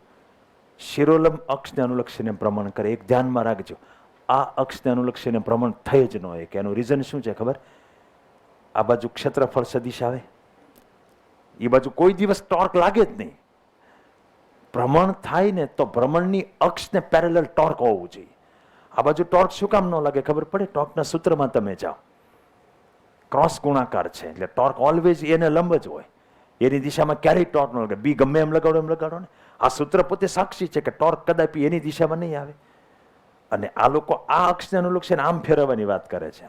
શિરોલંબ અક્ષને અનુલક્ષીને ભ્રમણ કરે. એક ધ્યાનમાં રાખજો, આ અક્ષને અનુલક્ષીને ભ્રમણ થઈ જ ન હોય. કે એનું રીઝન શું છે ખબર? આ બાજુ ક્ષેત્રફળ સદિશ આવે, એ બાજુ કોઈ દિવસ ટોર્ક લાગે જ નહીં. ભ્રમણ થાય ને તો ભ્રમણની અક્ષને પેરેલલ ટોર્ક હોવું જોઈએ. આ બાજુ ટોર્ક શું કામ ન લાગે ખબર પડે? ટોર્કના સૂત્રમાં તમે જાઓ, ક્રોસ ગુણાકાર છે એટલે ટોર્ક ઓલવેઝ એને લંબ જ હોય, એની દિશામાં ક્યારેય ટોર્ક ન લાગે. બી ગમે એમ લગાડો ને. આ સૂત્ર પોતે સાક્ષી છે કે ટોર્ક કદાપી એની દિશામાં નહીં આવે. અને આ લોકો આ અક્ષને અનુલક્ષીને આમ ફેરવવાની વાત કરે છે.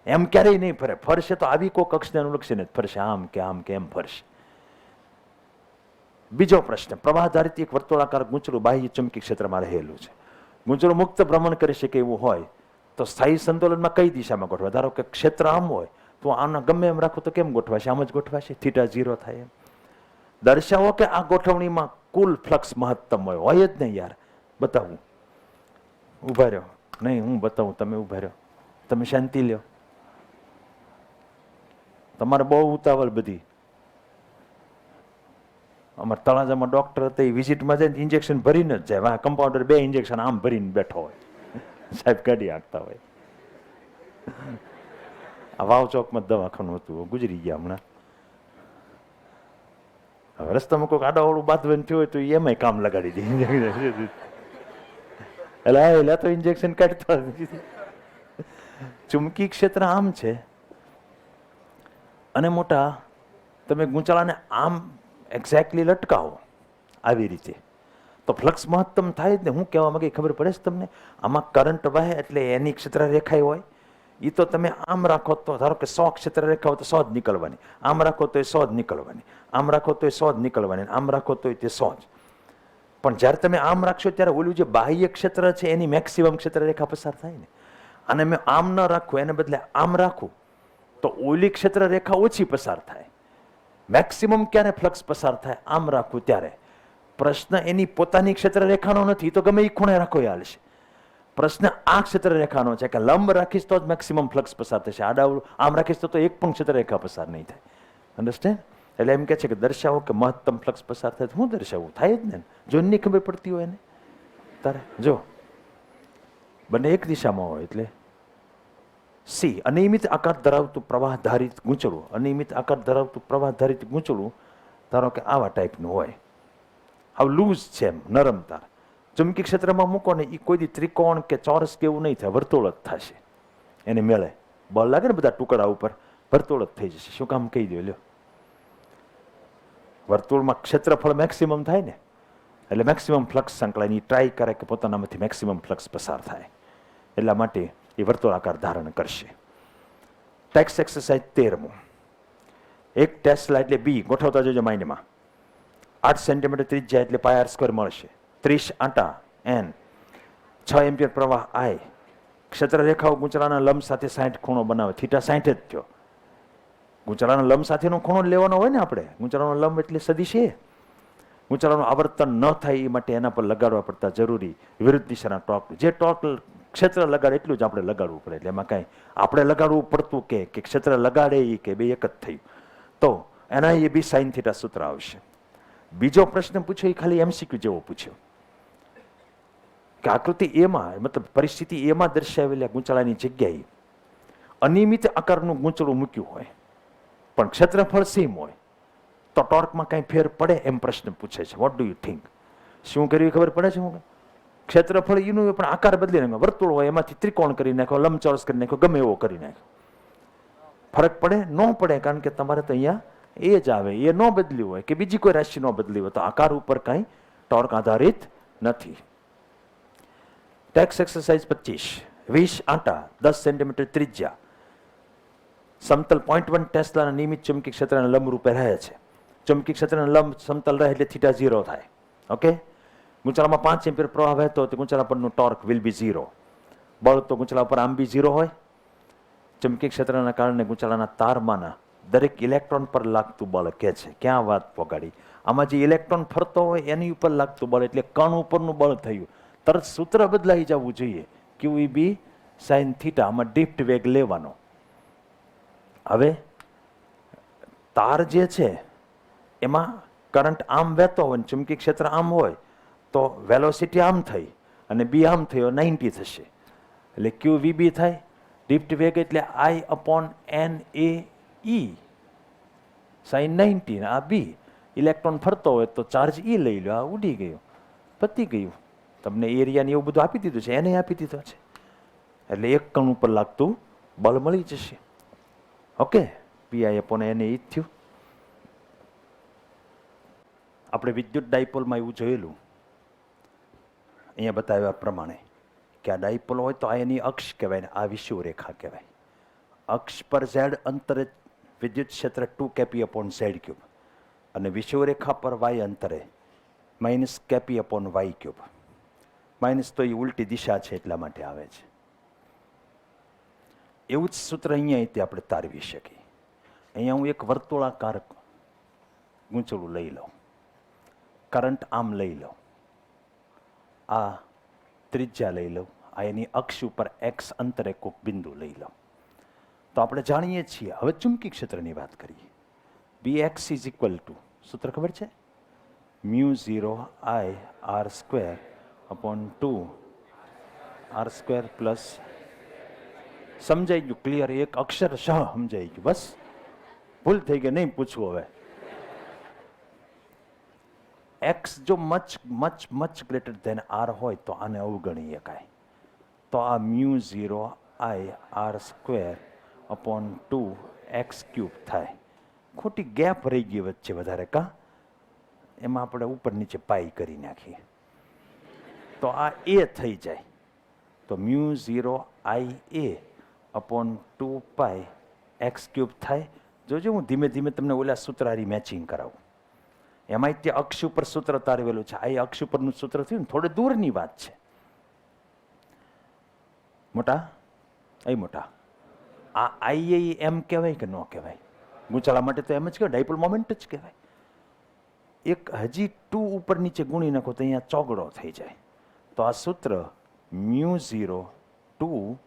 એમ ક્યારેય નહીં ફરે. ફરશે તો આવી કોઈક અક્ષને અનુલક્ષીને જ ફરશે, આમ કે એમ ફરશે. બીજો પ્રશ્ન, પ્રવાહધારિત એક વર્તુળાકાર ગૂંચળું બાહ્ય ચુંબકી ક્ષેત્રમાં રહેલું છે. ગૂંચળું મુક્ત ભ્રમણ કરી શકે એવું હોય તો સ્થાયી સંતુલનમાં કઈ દિશામાં ગોઠવા? ધારો કે ક્ષેત્ર આમ હોય તો આના ગમે એમ રાખો તો કેમ ગોઠવાશે? આમ જ ગોઠવાશે, θ 0 થાય એમ. દર્શાવો કે આ ગોઠવણીમાં કુલ ફ્લક્સ મહત્તમ હોય જ નહીં. યાર બતાવું, ઉભા રહ્યો. નહીં, હું બતાવું, તમે ઉભા રહ્યો, તમે શાંતિ લ્યો. તમારે બહુ ઉતાવળ બધી. અમારે તળાજામાં ડોક્ટર હતા, એ વિઝિટમાં જાય ઇન્જેક્શન ભરીને જ જાય. કમ્પાઉન્ડર 2 ઇન્જેક્શન આમ ભરીને બેઠો હોય, સાહેબ કાઢી આપતા હોય. આ વાવ ચોકમાં દવાખાનું હતું, ગુજરી ગયા હમણાં. હવે રસ્તામાં કોઈક આડાવાળું બાંધવાનું થયું હોય તો એમાંય કામ લગાડી દે. એટલે તો ઇન્જેક્શન કાઢતો. ચુંબકી ક્ષેત્ર આમ છે અને મોટા, તમે ગૂંચળાને આમ એક્ઝેક્ટલી લટકાવો આવી રીતે તો ફ્લક્સ મહત્તમ થાય જ ને. હું કહેવા માંગી ખબર પડે છે તમને? આમાં કરંટ વહે એટલે એની ક્ષેત્ર રેખા હોય, એ તો તમે આમ રાખો તો ધારો કે 100 ક્ષેત્ર રેખા હોય તો 100 જ નીકળવાની, આમ રાખો તો 100 જ નીકળવાની, આમ રાખો તો 100 જ નીકળવાની, આમ રાખો તો તે 100 જ. પણ જ્યારે તમે આમ રાખશો ત્યારે ઓલું જે બાહ્ય ક્ષેત્ર છે એની મેક્સિમમ ક્ષેત્ર રેખા પસાર થાય ને. અને મેં આમ ન રાખવું, એને બદલે આમ રાખું તો ઓલી ક્ષેત્ર રેખા ઓછી પસાર થાય. મેક્સિમમ ક્યારે ફ્લક્સ પસાર થાય? આમ રાખવું ત્યારે. પ્રશ્ન એની પોતાની ક્ષેત્ર રેખાનો નથી, તો ગમે એ ખૂણે રાખો એ હાલશે. પ્રશ્ન આ ક્ષેત્ર રેખાનો છે કે લંબ રાખીશ તો જ મેક્સિમમ ફ્લક્સ પસાર થશે, આડાવડું આમ રાખીશ તો એક પણ ક્ષેત્ર રેખા પસાર નહીં થાય. અન્ડરસ્ટેન્ડ? એટલે એમ કે છે કે દર્શાવો કે મહત્તમ ફ્લક્સ પસાર થાય. હું દર્શાવું? થાય જ ને, જો નહીં ખબર પડતી હોય એને. તારે જો બંને એક દિશામાં હોય એટલે સી. અનિયમિત આકાર ધરાવતું પ્રવાહધારિત ગૂંચળું, અનિયમિત આકાર ધરાવતું પ્રવાહધારિત ગૂંચળું ધારો કે આવા ટાઈપનું હોય, આવ લૂઝ છે એમ, નરમ તાર. ચુંબકી ક્ષેત્રમાં મૂકો ને એ કોઈ દી ત્રિકોણ કે ચોરસ કે એવું નહીં થાય, વર્તુળ જ થશે. એને મેળે બળ લાગે ને બધા ટુકડા ઉપર, વર્તુળ જ થઈ જશે. શું કામ કહી દો લ્યો? વર્તુળમાં ક્ષેત્રફળ મેક્સિમમ થાય ને, એટલે મેક્સિમમ ફ્લક્સ સંકળાય. ટ્રાય કરે કે પોતાનામાંથી મેક્સિમમ ફ્લક્સ પસાર થાય, એટલા માટે એ વર્તુળાકાર ધારણ કરશે. Text exercise 13. એક ટેસ્લા એટલે બી ગોઠવતા જોજો માઇન્ડમાં. 8 સેન્ટીમીટર ત્રિજ્યા એટલે πr² મળશે. 30 આંટા n, 6 એમ્પિયર પ્રવાહ I. ક્ષેત્ર રેખાઓ ગૂંચળાના લંબ સાથે 60 ખૂણો બનાવે. θ 60 જ થયો. ગૂંચળાના લંબ સાથેનો ખૂણો લેવાનો હોય ને આપણે. ગૂંચળાનો લંબ એટલે સદિશ એ. ગૂંચળાનું આવર્તન ન થાય એ માટે એના પર લગાડવા પડતા જરૂરી વિરુદ્ધ દિશાના ટોર્ક. જે ટોર્ક ક્ષેત્ર લગાડે એટલું જ આપણે લગાડવું પડે. એટલે એમાં કાંઈ આપણે લગાડવું પડતું કે ક્ષેત્ર લગાડે એ કે બે એક જ થયું તો એના એ બી sin θ સૂત્ર આવશે. બીજો પ્રશ્ન પૂછ્યો એ ખાલી MCQ જેવો પૂછ્યો કે આકૃતિ એમાં, મતલબ પરિસ્થિતિ એમાં દર્શાવેલા ગૂંચળાની જગ્યાએ અનિયમિત આકારનું ગૂંચળું મૂક્યું હોય પણ ક્ષેત્રફળ સેમ હોય તો ટોર્કમાં કાંઈ ફેર પડે? એમ પ્રશ્ન પૂછે છે. What do you think? શું કર્યું ખબર પડે છે? હું ક્ષેત્રફળ એનું પણ આકાર બદલી નાખ્યો. વર્તુળ હોય એમાંથી ત્રિકોણ કરી નાખો, લંબચોરસ કરી નાખો, ગમે એવો કરી નાખો. ફરક પડે? ન પડે, કારણ કે તમારે તો અહીંયા એ જ આવે. એ ન બદલ્યું હોય કે બીજી કોઈ રાશિ ન બદલી હોય તો આકાર ઉપર કાંઈ ટોર્ક આધારિત નથી. Tax exercise 25. 20 આંટા 10 સેન્ટીમીટર ત્રિજ્યા સમતલ 0.1 ટેસ્લાના નિયમિત ચુંબકીય ક્ષેત્રના લંબ રૂપે રહે છે. ચુંબકીય ક્ષેત્રના લંબ સમતલ રહે એટલે θ 0 થાય. ઓકે. ગુંચળામાં 5 એમ્પિયર પ્રવાહ વહેતો તો ગુંચળા પરનું ટોર્ક વિલ બી 0. બળ તો ગુંચળા પર આમ બી 0 હોય. ચુંબકીય ક્ષેત્રના કારણે ગુંચળાના તારમાંના દરેક ઇલેક્ટ્રોન પર લાગતું બળ કે છે. ક્યાં વાત પોગાડી? આમાં જે ઇલેક્ટ્રોન ફરતો હોય એની ઉપર લાગતું બળ એટલે કણ ઉપરનું બળ થયું. તરત સૂત્ર બદલાઈ જવું જોઈએ. ક્યુ બી સાઇન થીટા. આમાં ડિફ્ટ વેગ લેવાનો. હવે તાર જે છે એમાં કરંટ આમ વહેતો હોય, ચુંબકીય ક્ષેત્ર આમ હોય તો વેલોસિટી આમ થઈ અને બી આમ થયો 90 થશે. એટલે ક્યુ વી બી થાય. ડિફ્ટ વેગ એટલે I upon n A e sine 90. આ બી ઇલેક્ટ્રોન ફરતો હોય તો ચાર્જ ઈ લઈ લો. આ ઉડી ગયો, પતી ગયું. તમને એરિયાને એવું બધું આપી દીધું છે, એને આપી દીધો છે. એટલે એક કણ ઉપર લાગતું બળ મળી જશે. ઓકે. પીઆઈ અપોન એને ઈ જ થયું. આપણે વિદ્યુત ડાયપોલમાં એવું જોયેલું, અહીંયા બતાવ્યા પ્રમાણે કે આ ડાયપોલ હોય તો આ એની અક્ષ કહેવાય ને આ વિષુવરેખા કહેવાય. અક્ષ પર ઝેડ અંતરે વિદ્યુત ક્ષેત્ર 2 કેપી અપોન ઝેડ ક્યુબ અને વિષુવરેખા પર વાય અંતરે minus KP upon y cube. Minus તો એ ઉલટી દિશા છે એટલા માટે આવે છે. એવું જ સૂત્ર અહીંયા આપણે તારવી શકીએ. અહીંયા હું એક વર્તુળાકાર ગૂંચળું લઈ લઉં, કરંટ આમ લઈ લઉં, આ ત્રિજ્યા લઈ લઉં, આ એની અક્ષ ઉપર એક્સ અંતરે કોઈક બિંદુ લઈ લઉં. તો આપણે જાણીએ છીએ. હવે ચુંબકીય ક્ષેત્રની વાત કરીએ. બી એક્સ ઇઝ ઇક્વલ ટુ, સૂત્ર ખબર છે? Mu 0 I R square upon 2 R square plus. સમજાઈ ગયું? ક્લિયર? એક અક્ષરશઃ સમજાઈ ગયું. બસ ભૂલ થઈ ગઈ, નહીં પૂછવું હવે. એક્સ જો much much much greater than r હોય તો આને અવગણી શકાય. તો આ mu 0 I R square upon 2 x cube થાય. ખોટી ગેપ રહી ગઈ વચ્ચે વધારે, કા એમાં આપણે ઉપર નીચે પાઈ કરી નાખીએ તો આ એ થઈ જાય. તો mu 0 I A upon 2 pi x cube થાય. જોજો હું ધીમે ધીમે તમને ઓલા સૂત્ર હારી મેચિંગ કરાવું. એમાંય તે અક્ષ ઉપર સૂત્ર તારવેલું છે. આ અક્ષ ઉપરનું સૂત્ર થયું ને, થોડે દૂરની વાત છે. મોટા અહીં મોટા આ આઈ એમ કહેવાય કે ન કહેવાય? ગૂંચળા માટે તો એમ જ કહેવાય, ડાયપોલ મોમેન્ટ જ કહેવાય. એક હજી 2 ઉપર નીચે ગુણી નાખો તો અહીંયા ચોગડો થઈ જાય. તો આ સૂત્ર mu 0 2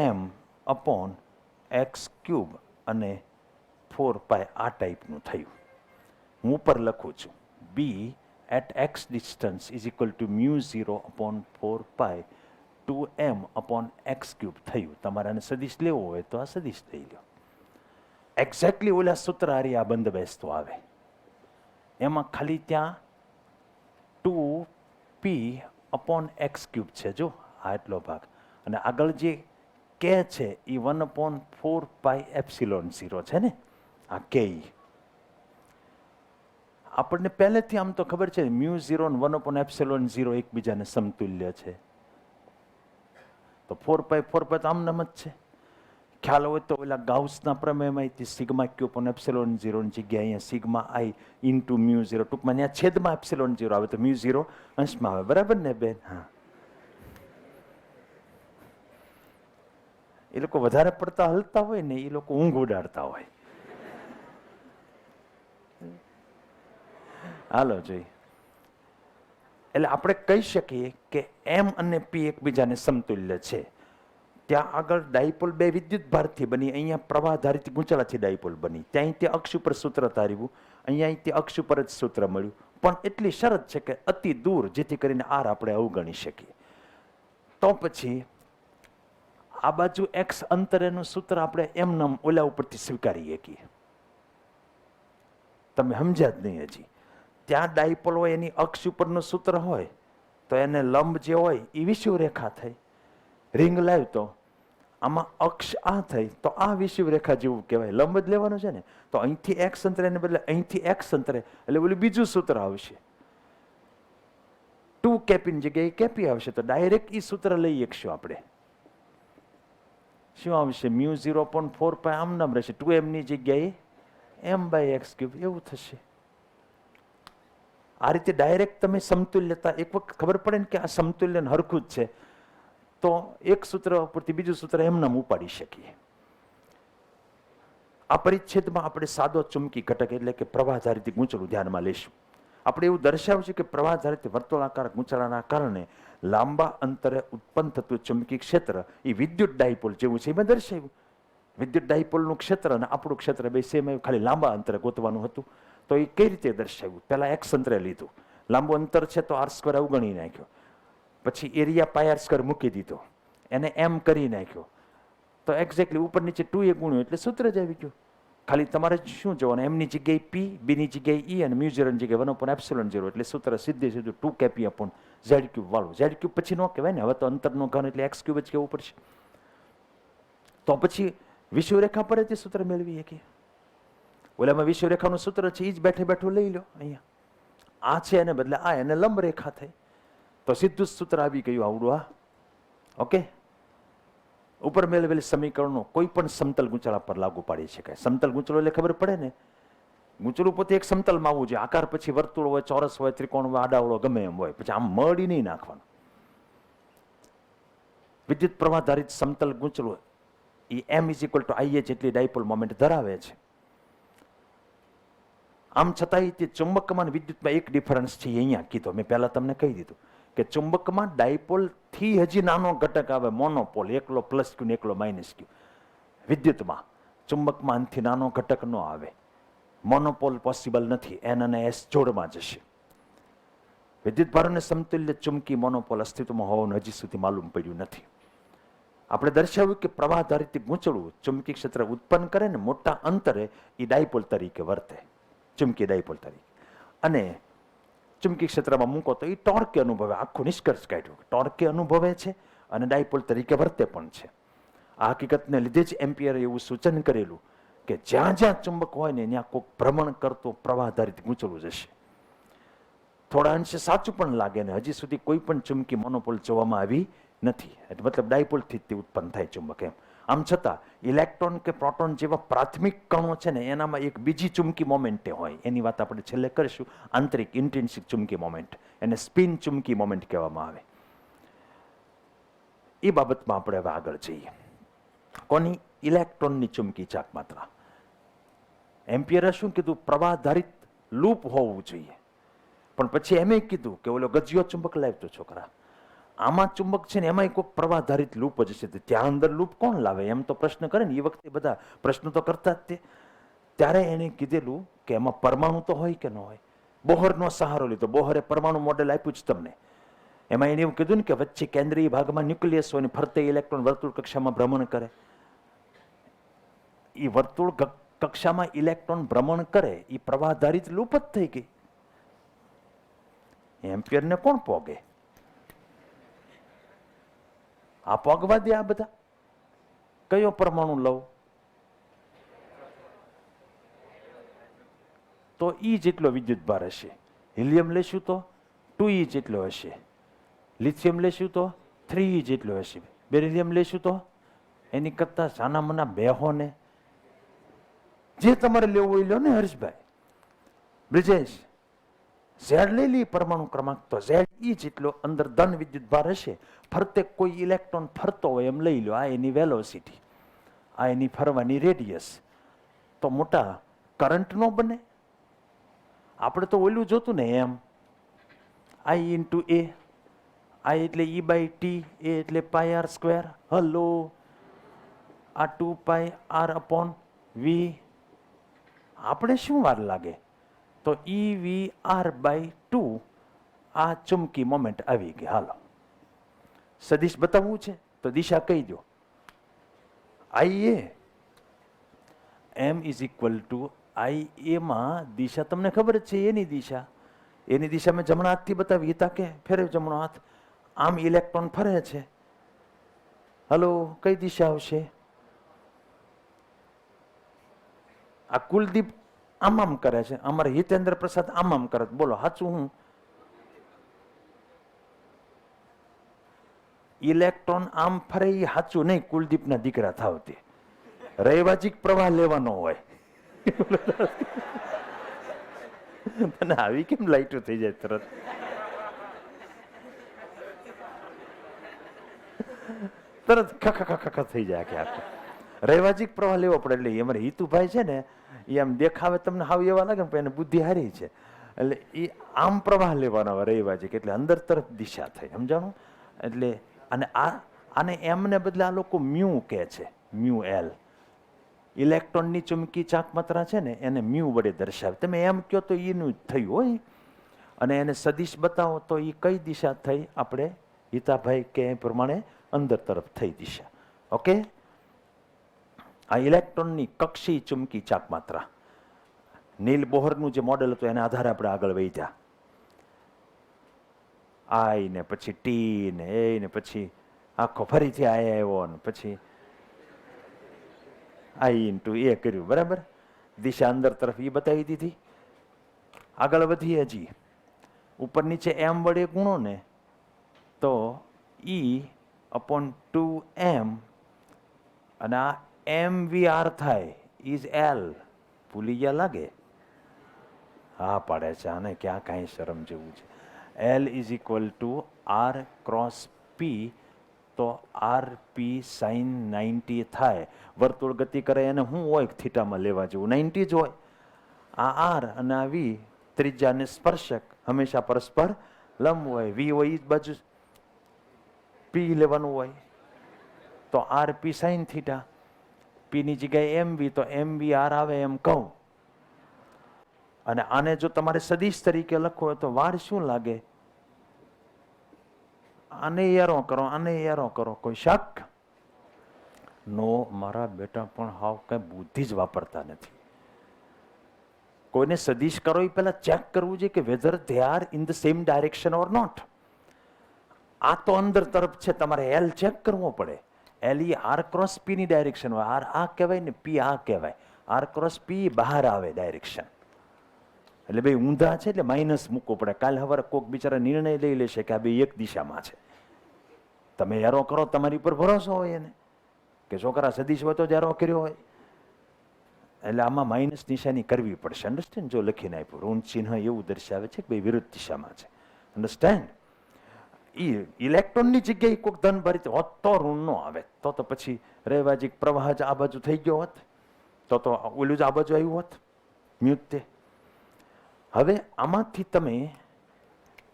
M upon x cube અને 4 પાય આ ટાઈપનું થયું. હું ઉપર લખું છું B at X distance is equal to mu 0 upon 4 pi 2m upon x cube થયું. તમારે આને સદિશ લેવો હોય તો આ સદિશ લઈ લો. એક્ઝેક્ટલી ઓલા સૂત્ર હારી આ બંધબેસતો આવે. એમાં ખાલી ત્યાં 2p અપોન એક્સ ક્યુબ છે. જો આ એટલો ભાગ, અને આગળ જે કે છે એ 1 અપોન 4 પાય એપ્સિલોન 0 છે ને, આ કે આપણને પહેલેથી આમ તો ખબર છે મ્યુ 0 અને 1 અપોન એપ્સિલોન 0 એકબીજાને સમતુલ્ય છે. તો 4 પાય તો આમનામ જ છે. ખ્યાલ હોય તો ઓલા ગાઉસના પ્રમેયમાં સિગ્મા ક્યુ અપોન એપ્સિલોન 0 ની જગ્યાએ અહીંયા સિગ્મા આઈ ઇન્ટુ મ્યુ 0, ટૂંકમાં ત્યાં છેદમાં એપ્સિલોન 0 આવે તો મ્યુ 0 અંશમાં આવે. બરાબર ને બેન? હા. એ લોકો વધારે પડતા હલતા હોય ને, એ લોકો ઊંઘ ઉડાડતા હોય. હાલો જોઈ. એટલે આપણે કહી શકીએ કે એમ અને પી એકબીજાને સમતુલ્ય છે. ત્યાં આગળ ડાયપોલ બે વિદ્યુત ભારથી બની, અહીંયા પ્રવાહધારિત ગૂંચળાથી ડાયપોલ બની. ત્યાં તે અક્ષ ઉપર સૂત્ર તાર્યું, અહીંયા તે અક્ષ ઉપર જ સૂત્ર મળ્યું. પણ એટલી શરત છે કે અતિ દૂર, જેથી કરીને આર આપણે અવગણી શકીએ. તો પછી આ બાજુ એક્સ અંતરેનું સૂત્ર આપણે એમ ઓલા ઉપરથી સ્વીકારી શકીએ. તમે સમજ્યા જ નહીં હજી. ત્યાં ડાયપોલ હોય એની અક્ષ ઉપરનું સૂત્ર હોય તો એને લંબ જે હોય એ વિષુવ રેખા થઈ. રિંગ લાવ્યો તો આમાં અક્ષ આ થઈ તો આ વિષુવ રેખા જેવું કહેવાય. લંબ જ લેવાનું છે ને, તો અહીંથી એક્સ અંતરે ને બદલે અહીંથી એક્સ અંતરે, એટલે ઓલું બીજું સૂત્ર આવશે. 2 ની જગ્યાએ કેપી આવશે, તો ડાયરેક્ટ એ સૂત્ર લઈ શકશું આપણે. શું આવશે? મ્યુ 0.4 પાય આમ નામ રહેશે, 2m ની જગ્યાએ m/x³ એવું થશે. આ રીતે ડાયરેક્ટ તમે સમતુલ્યતા એક વખત ખબર પડે ને કે આ સમતુલ્ય હરખું જ છે, તો એક સૂત્ર ઉપરથી બીજું સૂત્ર એમનામ ઉપાડી શકીએ. આ પરિચ્છેદમાં આપણે સાદો ચુંબકી ઘટક એટલે કે પ્રવાહધારિત ગૂંચળું ધ્યાનમાં લઈશું. આપણે એવું દર્શાવ્યું છે કે પ્રવાહધારિત વર્તુળાકાર ગૂંચળાના કારણે લાંબા અંતરે ઉત્પન્ન થતું ચુંબકી ક્ષેત્ર એ વિદ્યુત ડાયપોલ જેવું છે. એમાં દર્શાવ્યું વિદ્યુત ડાયપોલનું ક્ષેત્ર અને આપણું ક્ષેત્ર બે સેમ, ખાલી લાંબા અંતરે ગોતવાનું હતું. તો એ કઈ રીતે દર્શાવ્યું? પહેલા એક્સ અંતરે લીધું, લાંબુ અંતર છે તો r² અવગણી નાખ્યો, પછી એરિયા πr² મૂકી દીધો, એને એમ કરી નાખ્યો, તો એક્ઝેક્ટલી ઉપર નીચે 2a ગુણ્યું એટલે સૂત્ર જ આવી ગયું. ખાલી તમારે શું જોવાનું? એમની જગ્યાએ p, બીની જગ્યાએ e અને મ્યુ 0 ની જગ્યાએ 1/ε0 એટલે સૂત્ર સીધે સીધું 2kp/z³ વાળું. z³ પછી ન કહેવાય ને, હવે તો અંતરનો ઘન એટલે x³ જ કહેવું પડશે. તો પછી વિષુવરેખા પડે તે સૂત્ર મેળવી શકીએ. ઓલામાં વિષુવરેખાનું સૂત્ર છે એ જ બેઠે બેઠું લઈ લો. અહીંયા આ છે એને બદલે આ, એને લંબ રેખા થઈ તો સીધું જ સૂત્ર આવી ગયું આવડું. આ ઓકે. ઉપર મેળવેલ સમીકરણો કોઈ પણ સમતલ ગૂંચળા પર લાગુ પાડી શકાય. સમતલ ગૂંચળો એટલે ખબર પડે ને, ગૂંચળું પોતે એક સમતલમાં આવવું જોઈએ. આકાર પછી વર્તુળ હોય, ચોરસ હોય, ત્રિકોણ હોય, આડાવડો ગમે એમ હોય, પછી આમ મળી નહીં નાખવાનું. વિદ્યુત પ્રવાહ ધારિત સમતલ ગૂંચળું એ m=ia જેટલી ડાયપોલ મોમેન્ટ ધરાવે છે. આમ છતાંય તે ચુંબકમાં વિદ્યુતમાં એક ડિફરન્સ છે, અહીંયા કીધો મેં, પહેલા તમને કહી દીધું કે ચુંબકમાં ડાયપોલ થી હજી નાનો ઘટક આવે, મોનોપોલ, એકલો +q ને એકલો -q. વિદ્યુતમાં ચુંબકમાં આનથી નાનો ઘટક ન આવે, મોનોપોલ પોસિબલ નથી, n અને s જોડમાં જશે. વિદ્યુત ભારોને સમતુલ્ય ચુંબકી મોનોપોલ અસ્તિત્વમાં હોવાનું હજી સુધી માલુમ પડ્યું નથી. આપણે દર્શાવ્યું કે પ્રવાહધારિત ગૂંચળું ચુંબકી ક્ષેત્ર ઉત્પન્ન કરે ને મોટા અંતરે એ ડાયપોલ તરીકે વર્તે, ચુંબકી ડાયપોલ તરીકે. અને ચુંબકી ક્ષેત્રમાં મૂકો તો એ ટોર્કે અનુભવે. આખું નિષ્કર્ષ કાઢ્યું, ટોર્કે અનુભવે છે અને ડાયપોલ તરીકે વર્તે પણ છે. આ હકીકતને લીધે જ એમ્પિયરે એવું સૂચન કરેલું કે જ્યાં જ્યાં ચુંબક હોય ને ત્યાં કોઈક ભ્રમણ કરતો પ્રવાહધારિત ગૂંચળું જશે. થોડા અંશે સાચું પણ લાગે ને, હજી સુધી કોઈ પણ ચુંબકી મોનોપોલ જોવામાં આવી નથી. એટલે મતલબ ડાયપોલથી જ તે ઉત્પન્ન થાય ચુંબક એમ. આમ છતાં ઇલેક્ટ્રોન કે પ્રોટોન જેવા પ્રાથમિક કણો છે ને એનામાં એક બીજી ચુંબકી મોમેન્ટે હોય, એની વાત આપણે છેલ્લે કરીશું. આંતરિક ઇન્ટ્રિન્સિક ચુંબકી મોમેન્ટ, એને સ્પિન ચુંબકી મોમેન્ટ કહેવામાં આવે. એ બાબતમાં આપણે હવે આગળ જઈએ. કોની? ઇલેક્ટ્રોનની ચુંબકી ચાક માત્રા. એમ્પિયરે શું કીધું? પ્રવાહધારિત લૂપ હોવું જોઈએ. પણ પછી એમ કીધું કે ઓલો ગજિયો ચુંબક લાવતો છોકરા, આમાં ચુંબક છે ને એમાં કોઈ પ્રવાહધારિત લૂપ જ છે, ત્યાં અંદર લૂપ કોણ લાવે? એમ તો પ્રશ્ન કરે ને, એ વખતે બધા પ્રશ્નો તો કરતા જ તે. ત્યારે એને કીધેલું કે એમાં પરમાણુ તો હોય કે ન હોય. બોહરનો સહારો લીધો. બોહરે પરમાણુ મોડેલ આપ્યું જ તમને. એમાં એને એવું કીધું ને કે વચ્ચે કેન્દ્રીય ભાગમાં ન્યુક્લિયસ હોય ને ફરતે ઇલેક્ટ્રોન વર્તુળ કક્ષામાં ભ્રમણ કરે. એ વર્તુળ કક્ષામાં ઇલેક્ટ્રોન ભ્રમણ કરે એ પ્રવાહધારિત લૂપ જ થઈ ગઈ. એમ્પિયરને કોણ પોગે? આ પોગવા દે. આ બધા કયો પરમાણુ લઉં તો ઈ જેટલો વિદ્યુત ભાર હશે. હિલિયમ લેશું તો 2e જેટલો હશે. લિથિયમ લેશું તો 3e જેટલો હશે. બેરિલિયમ લેશું તો એની કરતા સાના મના બેહો ને જે તમારે લેવું હોય લો ને હર્ષભાઈ. બ્રિજેશ, ઝેડ લઈ લઈએ પરમાણુ ક્રમાંક, તો ઝેડ ઈ જેટલો અંદર ધન વિદ્યુત ભાર હશે. ફરતે કોઈ ઇલેક્ટ્રોન ફરતો હોય એમ લઈ લો. આ એની વેલોસિટી, આ એની ફરવાની રેડિયસ. તો મોટા કરંટ નો બને. આપણે તો ઓલું જોતું ને એમ, I × A, I એટલે E/T, A એટલે πr². હલો, આ 2πr/v. આપણે શું વાર લાગે? તો EV/2 આ ચુંબકી મોમેન્ટ આવી ગઈ. હાલો, સદિશ બતાવવું છે તો દિશા કહી દો. IA m = IA માં દિશા તમને ખબર જ છે, એની દિશા એની દિશા મેં જમણા હાથથી બતાવી. હિતા કે ફેરવ જમણો હાથ. આમ ઇલેક્ટ્રોન ફરે છે. હલો, કઈ દિશા આવશે? આ કુલદીપ આમ આમ કરે છે, અમારે હિતેન્દ્ર પ્રસાદ આમ આમ કરે. બોલો સાચું? હું ઇલેક્ટ્રોન આમ ફરે એ સાચું નહીં. કુલદીપના દીકરા થાવતી રૈવાજિક પ્રવાહ લેવાનો હોય. તને આવી કેમ લાઈટો થઈ જાય તરત? તરત ખખા થઈ જાય કે આખું રૈવાજિક પ્રવાહ લેવો પડે. એટલે અમારે હિતુભાઈ છે ને, એ આમ દેખાવે તમને હાવ એવા લાગે ને, એને બુદ્ધિ હારી છે. એટલે એ આમ પ્રવાહ લેવાનો હોય રૈવાજિક, એટલે અંદર તરફ દિશા થઈ. સમજાણું? એટલે અને આને એમને બદલે આ લોકો મ્યુ કહે છે. Mu L. ઇલેક્ટ્રોનની ચુંબકી ચાકમાત્રા છે ને, એને મ્યુ વડે દર્શાવે. તમે એમ કહો તો એનું થયું હોય. અને એને સદિશ બતાવો તો એ કઈ દિશા થઈ? આપણે હિતાભાઈ કે પ્રમાણે અંદર તરફ થઈ દિશા. ઓકે, આ ઇલેક્ટ્રોનની કક્ષી ચુંબકી ચાકમાત્રા. નીલ બોહરનું જે મોડેલ હતું એના આધારે આપણે આગળ વધ્યા. આઈ ને પછી ટી ને એ ને પછી આખો ફરીથી આઈ આવ્યો ને પછી આઈ ઇન્ટુ એ કર્યું. બરાબર, દિશા અંદર તરફ એ બતાવી દીધી. આગળ વધીએ હજી. ઉપર નીચે એમ વડે ગુણો ને તો ઈ અપોન 2m અને આ MVR થાય. Is L. ભૂલી ગયા લાગે? હા પાડે છે. આને ક્યાં કાંઈ શરમ જેવું છે. L is equal to R cross P. તો RP સાઇન 90 થાય. વર્તુળ ગતિ કરે એને શું હોય થીટામાં લેવા જેવું? 90 જ હોય. આ R અને આ V ત્રિજ્યાને સ્પર્શક હંમેશા પરસ્પર લંબ હોય. V હોય એ જ બાજુ P લેવાનું હોય. તો RP સાઇન થીટા. P ની જગ્યાએ MV, તો MVR આવે એમ કહું. અને આને જો તમારે સદિશ તરીકે લખવો હોય તો વાર શું લાગે? આને એરો કરો, આને એરો કરો. કોઈ શક? નો. મારા બેટા પણ હાવ કઈ બુદ્ધિ જ વાપરતા નથી. કોઈને સદિશ કરો એ પહેલા ચેક કરવું જોઈએ કે whether they are in the same direction or not. આ તો અંદર તરફ છે, તમારે એલ ચેક કરવો પડે. એલ ઈ આર ક્રોસ પી ની ડાયરેક્શન હોય. આર આ કહેવાય ને પી આ કહેવાય. આર ક્રોસ પી બહાર આવે ડાયરેક્શન. એટલે બે ઊંધા છે એટલે માઇનસ મૂકવો પડે. કાલ સવારે કોઈક બિચારા નિર્ણય લઈ લેશે કે આ બે એક દિશામાં છે. તમે એરો કરો, તમારી ઉપર ભરોસો હોય એને કે છોકરા સદીશ હોય તો જ એરો કર્યો હોય. એટલે આમાં માઇનસ નિશાની કરવી પડશે. અન્ડરસ્ટેન્ડ? જો લખીને આપ્યું ઋણ ચિહ્ન એવું દર્શાવે છે કે બે વિરુદ્ધ દિશામાં છે. અન્ડરસ્ટેન્ડ? ઇલેક્ટ્રોનની જગ્યાએ કોઈક ધન ભરી હોત તો ઋણ નો આવે. તો પછી રૈવાજિક પ્રવાહ જ આ બાજુ થઈ ગયો હોત. તો ઓલું જ આ બાજુ આવ્યું હોત મ્યુતે. હવે આમાંથી તમે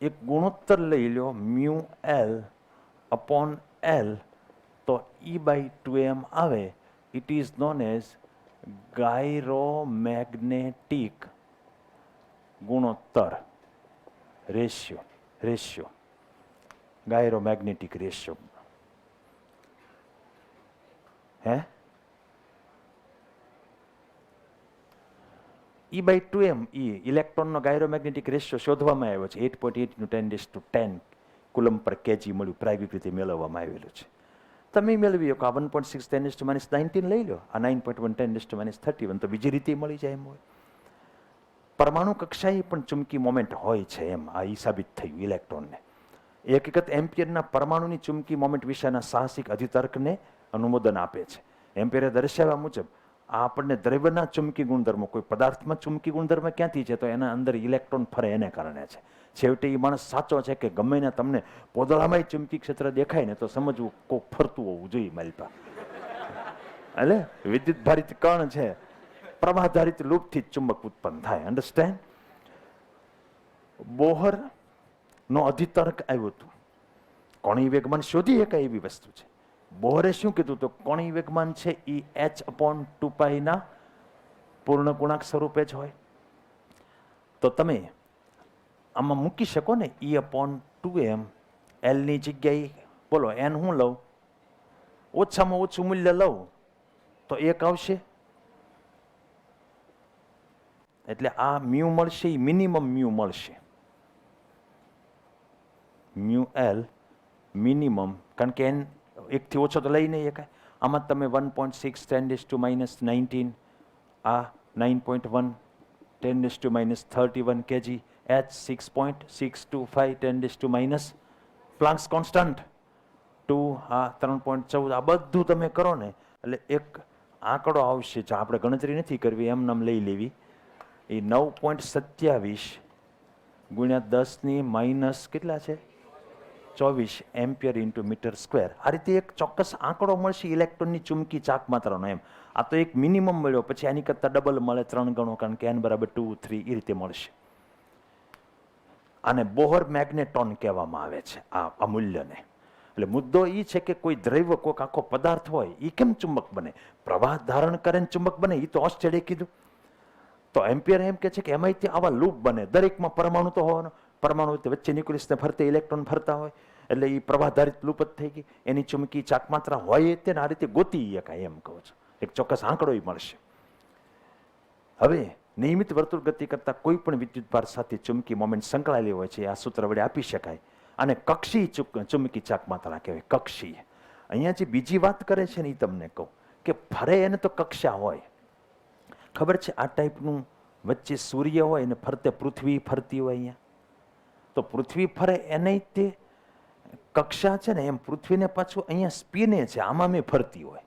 એક ગુણોત્તર લઈ લો મ્યુ એલ અપોન એલ. તો E/2m આવે. ઇટ ઇઝ નોન એઝ ગાયરોમેગ્નેટિક ગુણોત્તર રેશિયો. ગાયરોમેગ્નેટિક રેશિયો. હે E/2m ઇલેક્ટ્રોનનો ગાયરોમેગ્નેટિક રેશિયો શોધવામાં આવ્યો છે. 8.8 × 10 કુલમ પર કેજી મળ્યું. પ્રાયોગિક રીતે મેળવવામાં આવેલું છે. તમે મેળવી શકો. આ 1.6 10 - 19 લઈ લો. આ 9.1 10 - 31 તો બીજી રીતે મળી જાય એમ હોય. પરમાણુ કક્ષાએ પણ ચુંબકી મોમેન્ટ હોય છે એમ આ સાબિત થયું ઇલેક્ટ્રોનને. હકીકત એમ્પિયરના પરમાણુની ચુંબકી મોમેન્ટ વિશેના સાહસિક અધિતર્કને અનુમોદન આપે છે. એમ્પિયરે દર્શાવ્યા મુજબ આ આપણને દ્રવ્યના ચુંબકી ગુણધર્મો, કોઈ પદાર્થમાં ચુંબકી ગુણધર્મ ક્યાંથી છે? તો એના અંદર ઇલેક્ટ્રોન ફરે એને કારણે છે. છેવટે એ માણસ સાચો છે કે ગમે ને તમને પોદળામાં ચુંબકી ક્ષેત્ર દેખાય ને તો સમજવું કોઈ ફરતું હોવું જોઈએ માલપા. એટલે વિદ્યુત ભારિત કણ છે, પ્રવાહધારિત લૂપથી જ ચુંબક ઉત્પન્ન થાય. અન્ડરસ્ટેન્ડ? બોહર નો અધિતર્ક આવ્યું હતું. કોણીય વેગમાન શોધી શકાય એવી વસ્તુ છે. બોહરે શું કીધું? તો કોણીય વેગમાન છે એ h/2π ના પૂર્ણ ગુણાંક સ્વરૂપે જ હોય. તો તમે આમાં મૂકી શકો ને E/2m. એલ ની જગ્યાએ બોલો એન હું લઉં? ઓછામાં ઓછું મૂલ્ય લઉં તો 1 આવશે. એટલે આ મ્યુ મળશે એ મિનિમમ મ્યુ મળશે. મ્યુ એલ મિનિમમ, કારણ કે એન એકથી ઓછો તો લઈ નહીં શકાય. આમાં તમે 1.6 10⁻19, આ 9.1 10⁻31 kg, h 6.625 10⁻, પ્લાન્ક્સ કોન્સ્ટન્ટ 2, આ 3.14, આ બધું તમે કરો ને એટલે એક આંકડો આવશે. જો આપણે ગણતરી નથી કરવી, એમ નામ લઈ લેવી, એ 9.27 ગુણ્યા 10⁻, કેટલા છે, 24 એમ્પિયર ઇન્ટુ મીટર સ્ક્વેર. આ રીતે એક ચોક્કસ આંકડો મળશે ઇલેક્ટ્રોનની ચુંબકી ચાક માત્રાનો. એમ આ તો એક મિનિમમ મળ્યો, પછી આની કરતાં ડબલ મળે, 3 ગણો, કારણ કે n બરાબર 2, 3 એ રીતે મળશે. આને બોહર મેગ્નેટોન કહેવામાં આવે છે આ મૂલ્યને. એટલે મુદ્દો એ છે કે કોઈ દ્રવ્ય, કોઈક આખો પદાર્થ હોય, એ કેમ ચુંબક બને? પ્રવાહ ધારણ કરે ને ચુંબક બને, એ તો ઓસ્ટેડે કીધું. તો એમ્પિયર એમ કે છે કે એમાંથી આવા લૂપ બને. દરેકમાં પરમાણુ તો હોવાનો, પરમાણુ વચ્ચે ન્યુક્લિયસને ફરતે ઇલેક્ટ્રોન ફરતા હોય, એટલે એ પ્રવાહધારિત લૂપ જ થઈ ગઈ. એની ચુંબકી ચાક માત્રા હોય તેને આ રીતે ગોતી શકાય, એમ કહું છું. એક ચોક્કસ આંકડો મળશે. હવે નિયમિત વર્તુળ ગતિ કરતા કોઈ પણ વિદ્યુતભાર સાથે ચુંબકી મોમેન્ટ સંકળાયેલી હોય છે, આ સૂત્ર વડે આપી શકાય. અને કક્ષી ચુંબકી ચાક માત્રા કહેવાય, કક્ષી. અહીંયા જે બીજી વાત કરે છે ને એ તમને કહું કે ફરે એને તો કક્ષા હોય. ખબર છે, આ ટાઈપનું વચ્ચે સૂર્ય હોય ને ફરતે પૃથ્વી ફરતી હોય. અહીંયા તો પૃથ્વી ફરે એને તે કક્ષા છે ને, એમ પૃથ્વીને પાછું અહીંયા સ્પિને છે, આમાં મેં ફરતી હોય.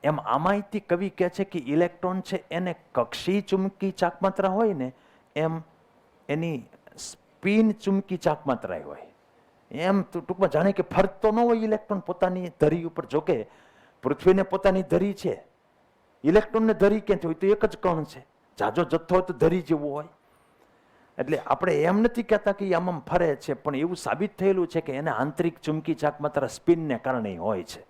એમ આમાંયથી કવિ કહે છે કે ઇલેક્ટ્રોન છે એને કક્ષી ચુંબકી ચાક માત્રા હોય ને, એમ એની સ્પિન ચુંબકી ચાક માત્રા હોય. એમ ટૂંકમાં જાણે કે ફરતો ન હોય ઇલેક્ટ્રોન પોતાની ધરી ઉપર. જોકે પૃથ્વીને પોતાની ધરી છે, ઇલેક્ટ્રોનને ધરી ક્યાંથી હોય? તો એક જ કણ છે. જાજો જથ્થો હોય તો ધરી જેવું હોય. એટલે આપણે એમ નથી કહેતા કે આમ ફરે છે, પણ એવું સાબિત થયેલું છે કે એને આંતરિક ચુંબકી ચાક માત્રા સ્પિનને કારણે હોય છે.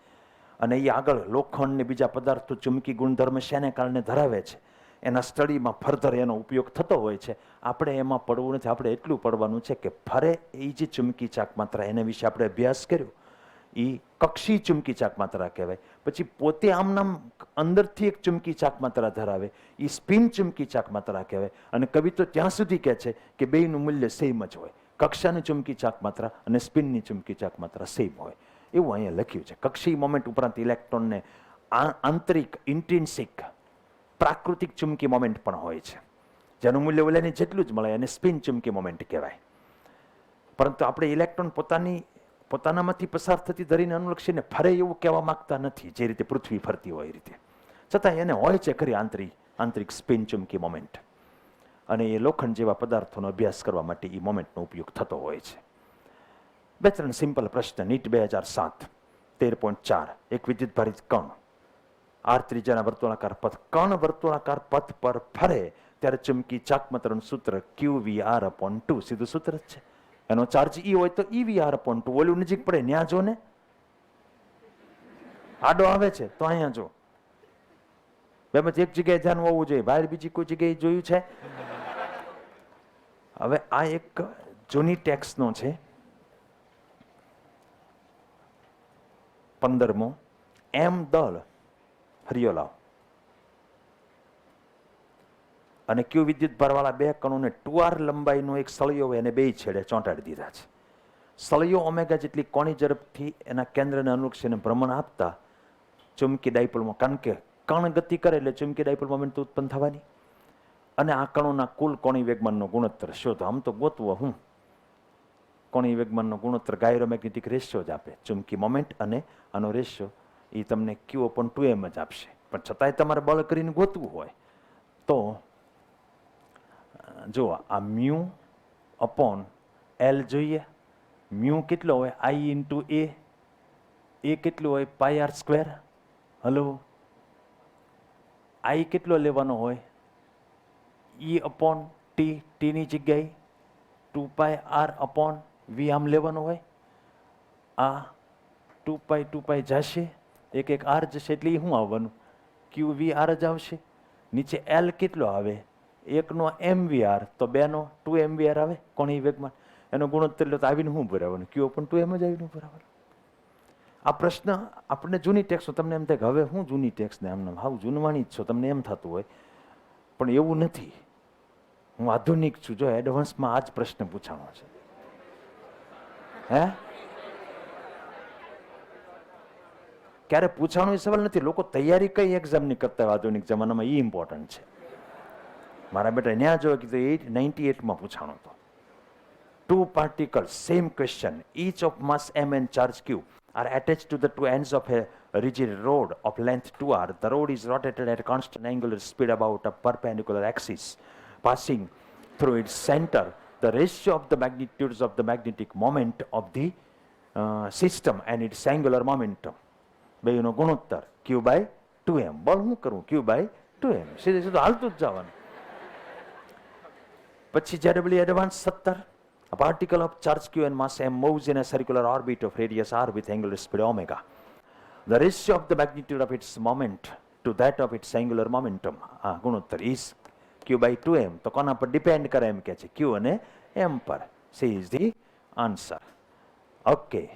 અને એ આગળ લોખંડ ને બીજા પદાર્થો ચુંબકી ગુણધર્મ શેને કારણે ધરાવે છે, એના સ્ટડીમાં ફર્ધર એનો ઉપયોગ થતો હોય છે. આપણે એમાં પડવું નથી. આપણે એટલું પડવાનું છે કે ફરે એ જે ચુંબકી ચાક માત્રા, એને વિશે આપણે અભ્યાસ કર્યો, એ કક્ષી ચુંબકી ચાક માત્રા કહેવાય. પછી પોતે આમનામ અંદરથી એક ચુંબકી ચાક માત્રા ધરાવે, એ સ્પિન ચુંબકી ચાક માત્રા કહેવાય. અને કવિ તો ત્યાં સુધી કહે છે કે બેયનું મૂલ્ય સેમ જ હોય. કક્ષાની ચુંબકી ચાક માત્રા અને સ્પિનની ચુંબકી ચાક માત્રા સેમ હોય, એવું અહીંયા લખ્યું છે. કક્ષી મોમેન્ટ ઉપરાંત ઇલેક્ટ્રોનને આંતરિક ઇન્ટ્રિન્સિક પ્રાકૃતિક ચુંબકી મોમેન્ટ પણ હોય છે, જેનું મૂલ્ય ઓલાની જેટલું જ મળે, અને સ્પિન ચુંબકી મોમેન્ટ કહેવાય. પરંતુ આપણે ઇલેક્ટ્રોન પોતાનામાંથી પસાર થતી ધરીને અનુલક્ષીને ફરે એવું કહેવા માંગતા નથી, જે રીતે પૃથ્વી ફરતી હોય એ રીતે. છતાં એને હોય છે ખરી આંતરિક સ્પિન ચુંબકી મોમેન્ટ. અને એ લોખંડ જેવા પદાર્થોનો અભ્યાસ કરવા માટે એ મોમેન્ટનો ઉપયોગ થતો હોય છે. 2-3 સિમ્પલ પ્રશ્ન. નીટ 2007 13.4. એક વિદ્યુતભારિત કણ r ત્રિજ્યાના વર્તુળાકાર પથ, કણ વર્તુળાકાર પથ પર ફરે ત્યારે ચુંબકી ચાક માત્રાનું સૂત્ર qvr/2. સીધું સૂત્ર જ છે. એનો ચાર્જ E હોય તો EVR/2. ઓલું નજીક પડે ન્યા જો ને, આડો આવે છે તો અહીંયા જો. બેમાંથી એક જગ્યાએ ધ્યાન હોવું જોઈએ, બહાર બીજી કોઈ જગ્યાએ જોયું છે? હવે આ એક જૂની ટેક્સનો છે, 15મો. એમ દળ હરિયોલાવ અને ક્યુ વિદ્યુત ભારવાળા બે કણોને 2r લંબાઈનો એક સળિયો હોય, એને બે છેડે ચોંટાડી દીધા છે. સળિયો ઓમેગા જેટલી કોણી ઝડપથી એના કેન્દ્રને અનુલક્ષીને ભ્રમણ આપતા ચુંબકી ડાયપોલમાં, કારણ કે કણ ગતિ કરે એટલે ચુંબકી ડાયપોલ મોમેન્ટ ઉત્પન્ન થવાની. અને આ કણોના કુલ કોણી વેગમાનનો ગુણોત્તર શોધો. આમ તો ગોતવો હું, કોણી વેગમાનનો ગુણોત્તર ગાયરોમેગ્નેટિક રેશિયો જ આપે. ચુંબકી મોમેન્ટ અને આનો રેશિયો એ તમને Q/2m જ આપશે. પણ છતાંય તમારે બળ કરીને ગોતવું હોય તો જો આ μ/L જોઈએ. મ્યુ કેટલો હોય? I × A કેટલું હોય? πr². હલો, I કેટલો લેવાનો હોય? E/T. ટીની જગ્યાએ 2πr/V આમ લેવાનો હોય. આ 2π જશે, એક r જશે, એટલે એ શું આવવાનું? QVR જ આવશે. નીચે L કેટલો આવે? 1નો MVR તો 2નો 2MVR આવે કોણી વેગમાન. એનો ગુણોત્તર લો તો આવીને શું ભરાવાનું? Q/2m જ આવીને ભરાવાનું. આ પ્રશ્ન આપણે જૂની ટેક્સ, તમને એમ થાય કે હવે હું જૂની ટેક્સને આમને હાવ જૂનવાણી જ છો, તમને એમ થતું હોય, પણ એવું નથી. હું આધુનિક છું. જો એડવાન્સમાં આ જ પ્રશ્ન પૂછાણો છે. હે ક્યારે પૂછવાનો એ સવાલ નથી. લોકો તૈયારી કઈ એક્ઝામની કરતા હોય આધુનિક જમાનામાં, એ ઇમ્પોર્ટન્ટ છે. મારા બેટા ન્યા જો કીધું 98માં પૂછાણો હતો. Two particles, same question, each of mass m and charge q are attached to the two ends of a rigid rod of length 2r. The rod is rotated at a constant angular speed about a perpendicular axis, passing through its center. The ratio of the magnitudes of the magnetic moment of the system and its angular momentum. બેનો ગુણોત્તર q by 2m. બોલ હું કરું? q by 2m. સીધે સીધું હાલતું જ જવાનું. પછી JW advance 17. A particle of charge q and mass m moves in a circular orbit of radius r with angular speed omega. The ratio of the magnitude of its moment to that of its angular momentum, ગુણોત્તર, is q by 2m. તો કોના પર depend કરે એમ કે છે? q અને m પર. C is the answer. Okay.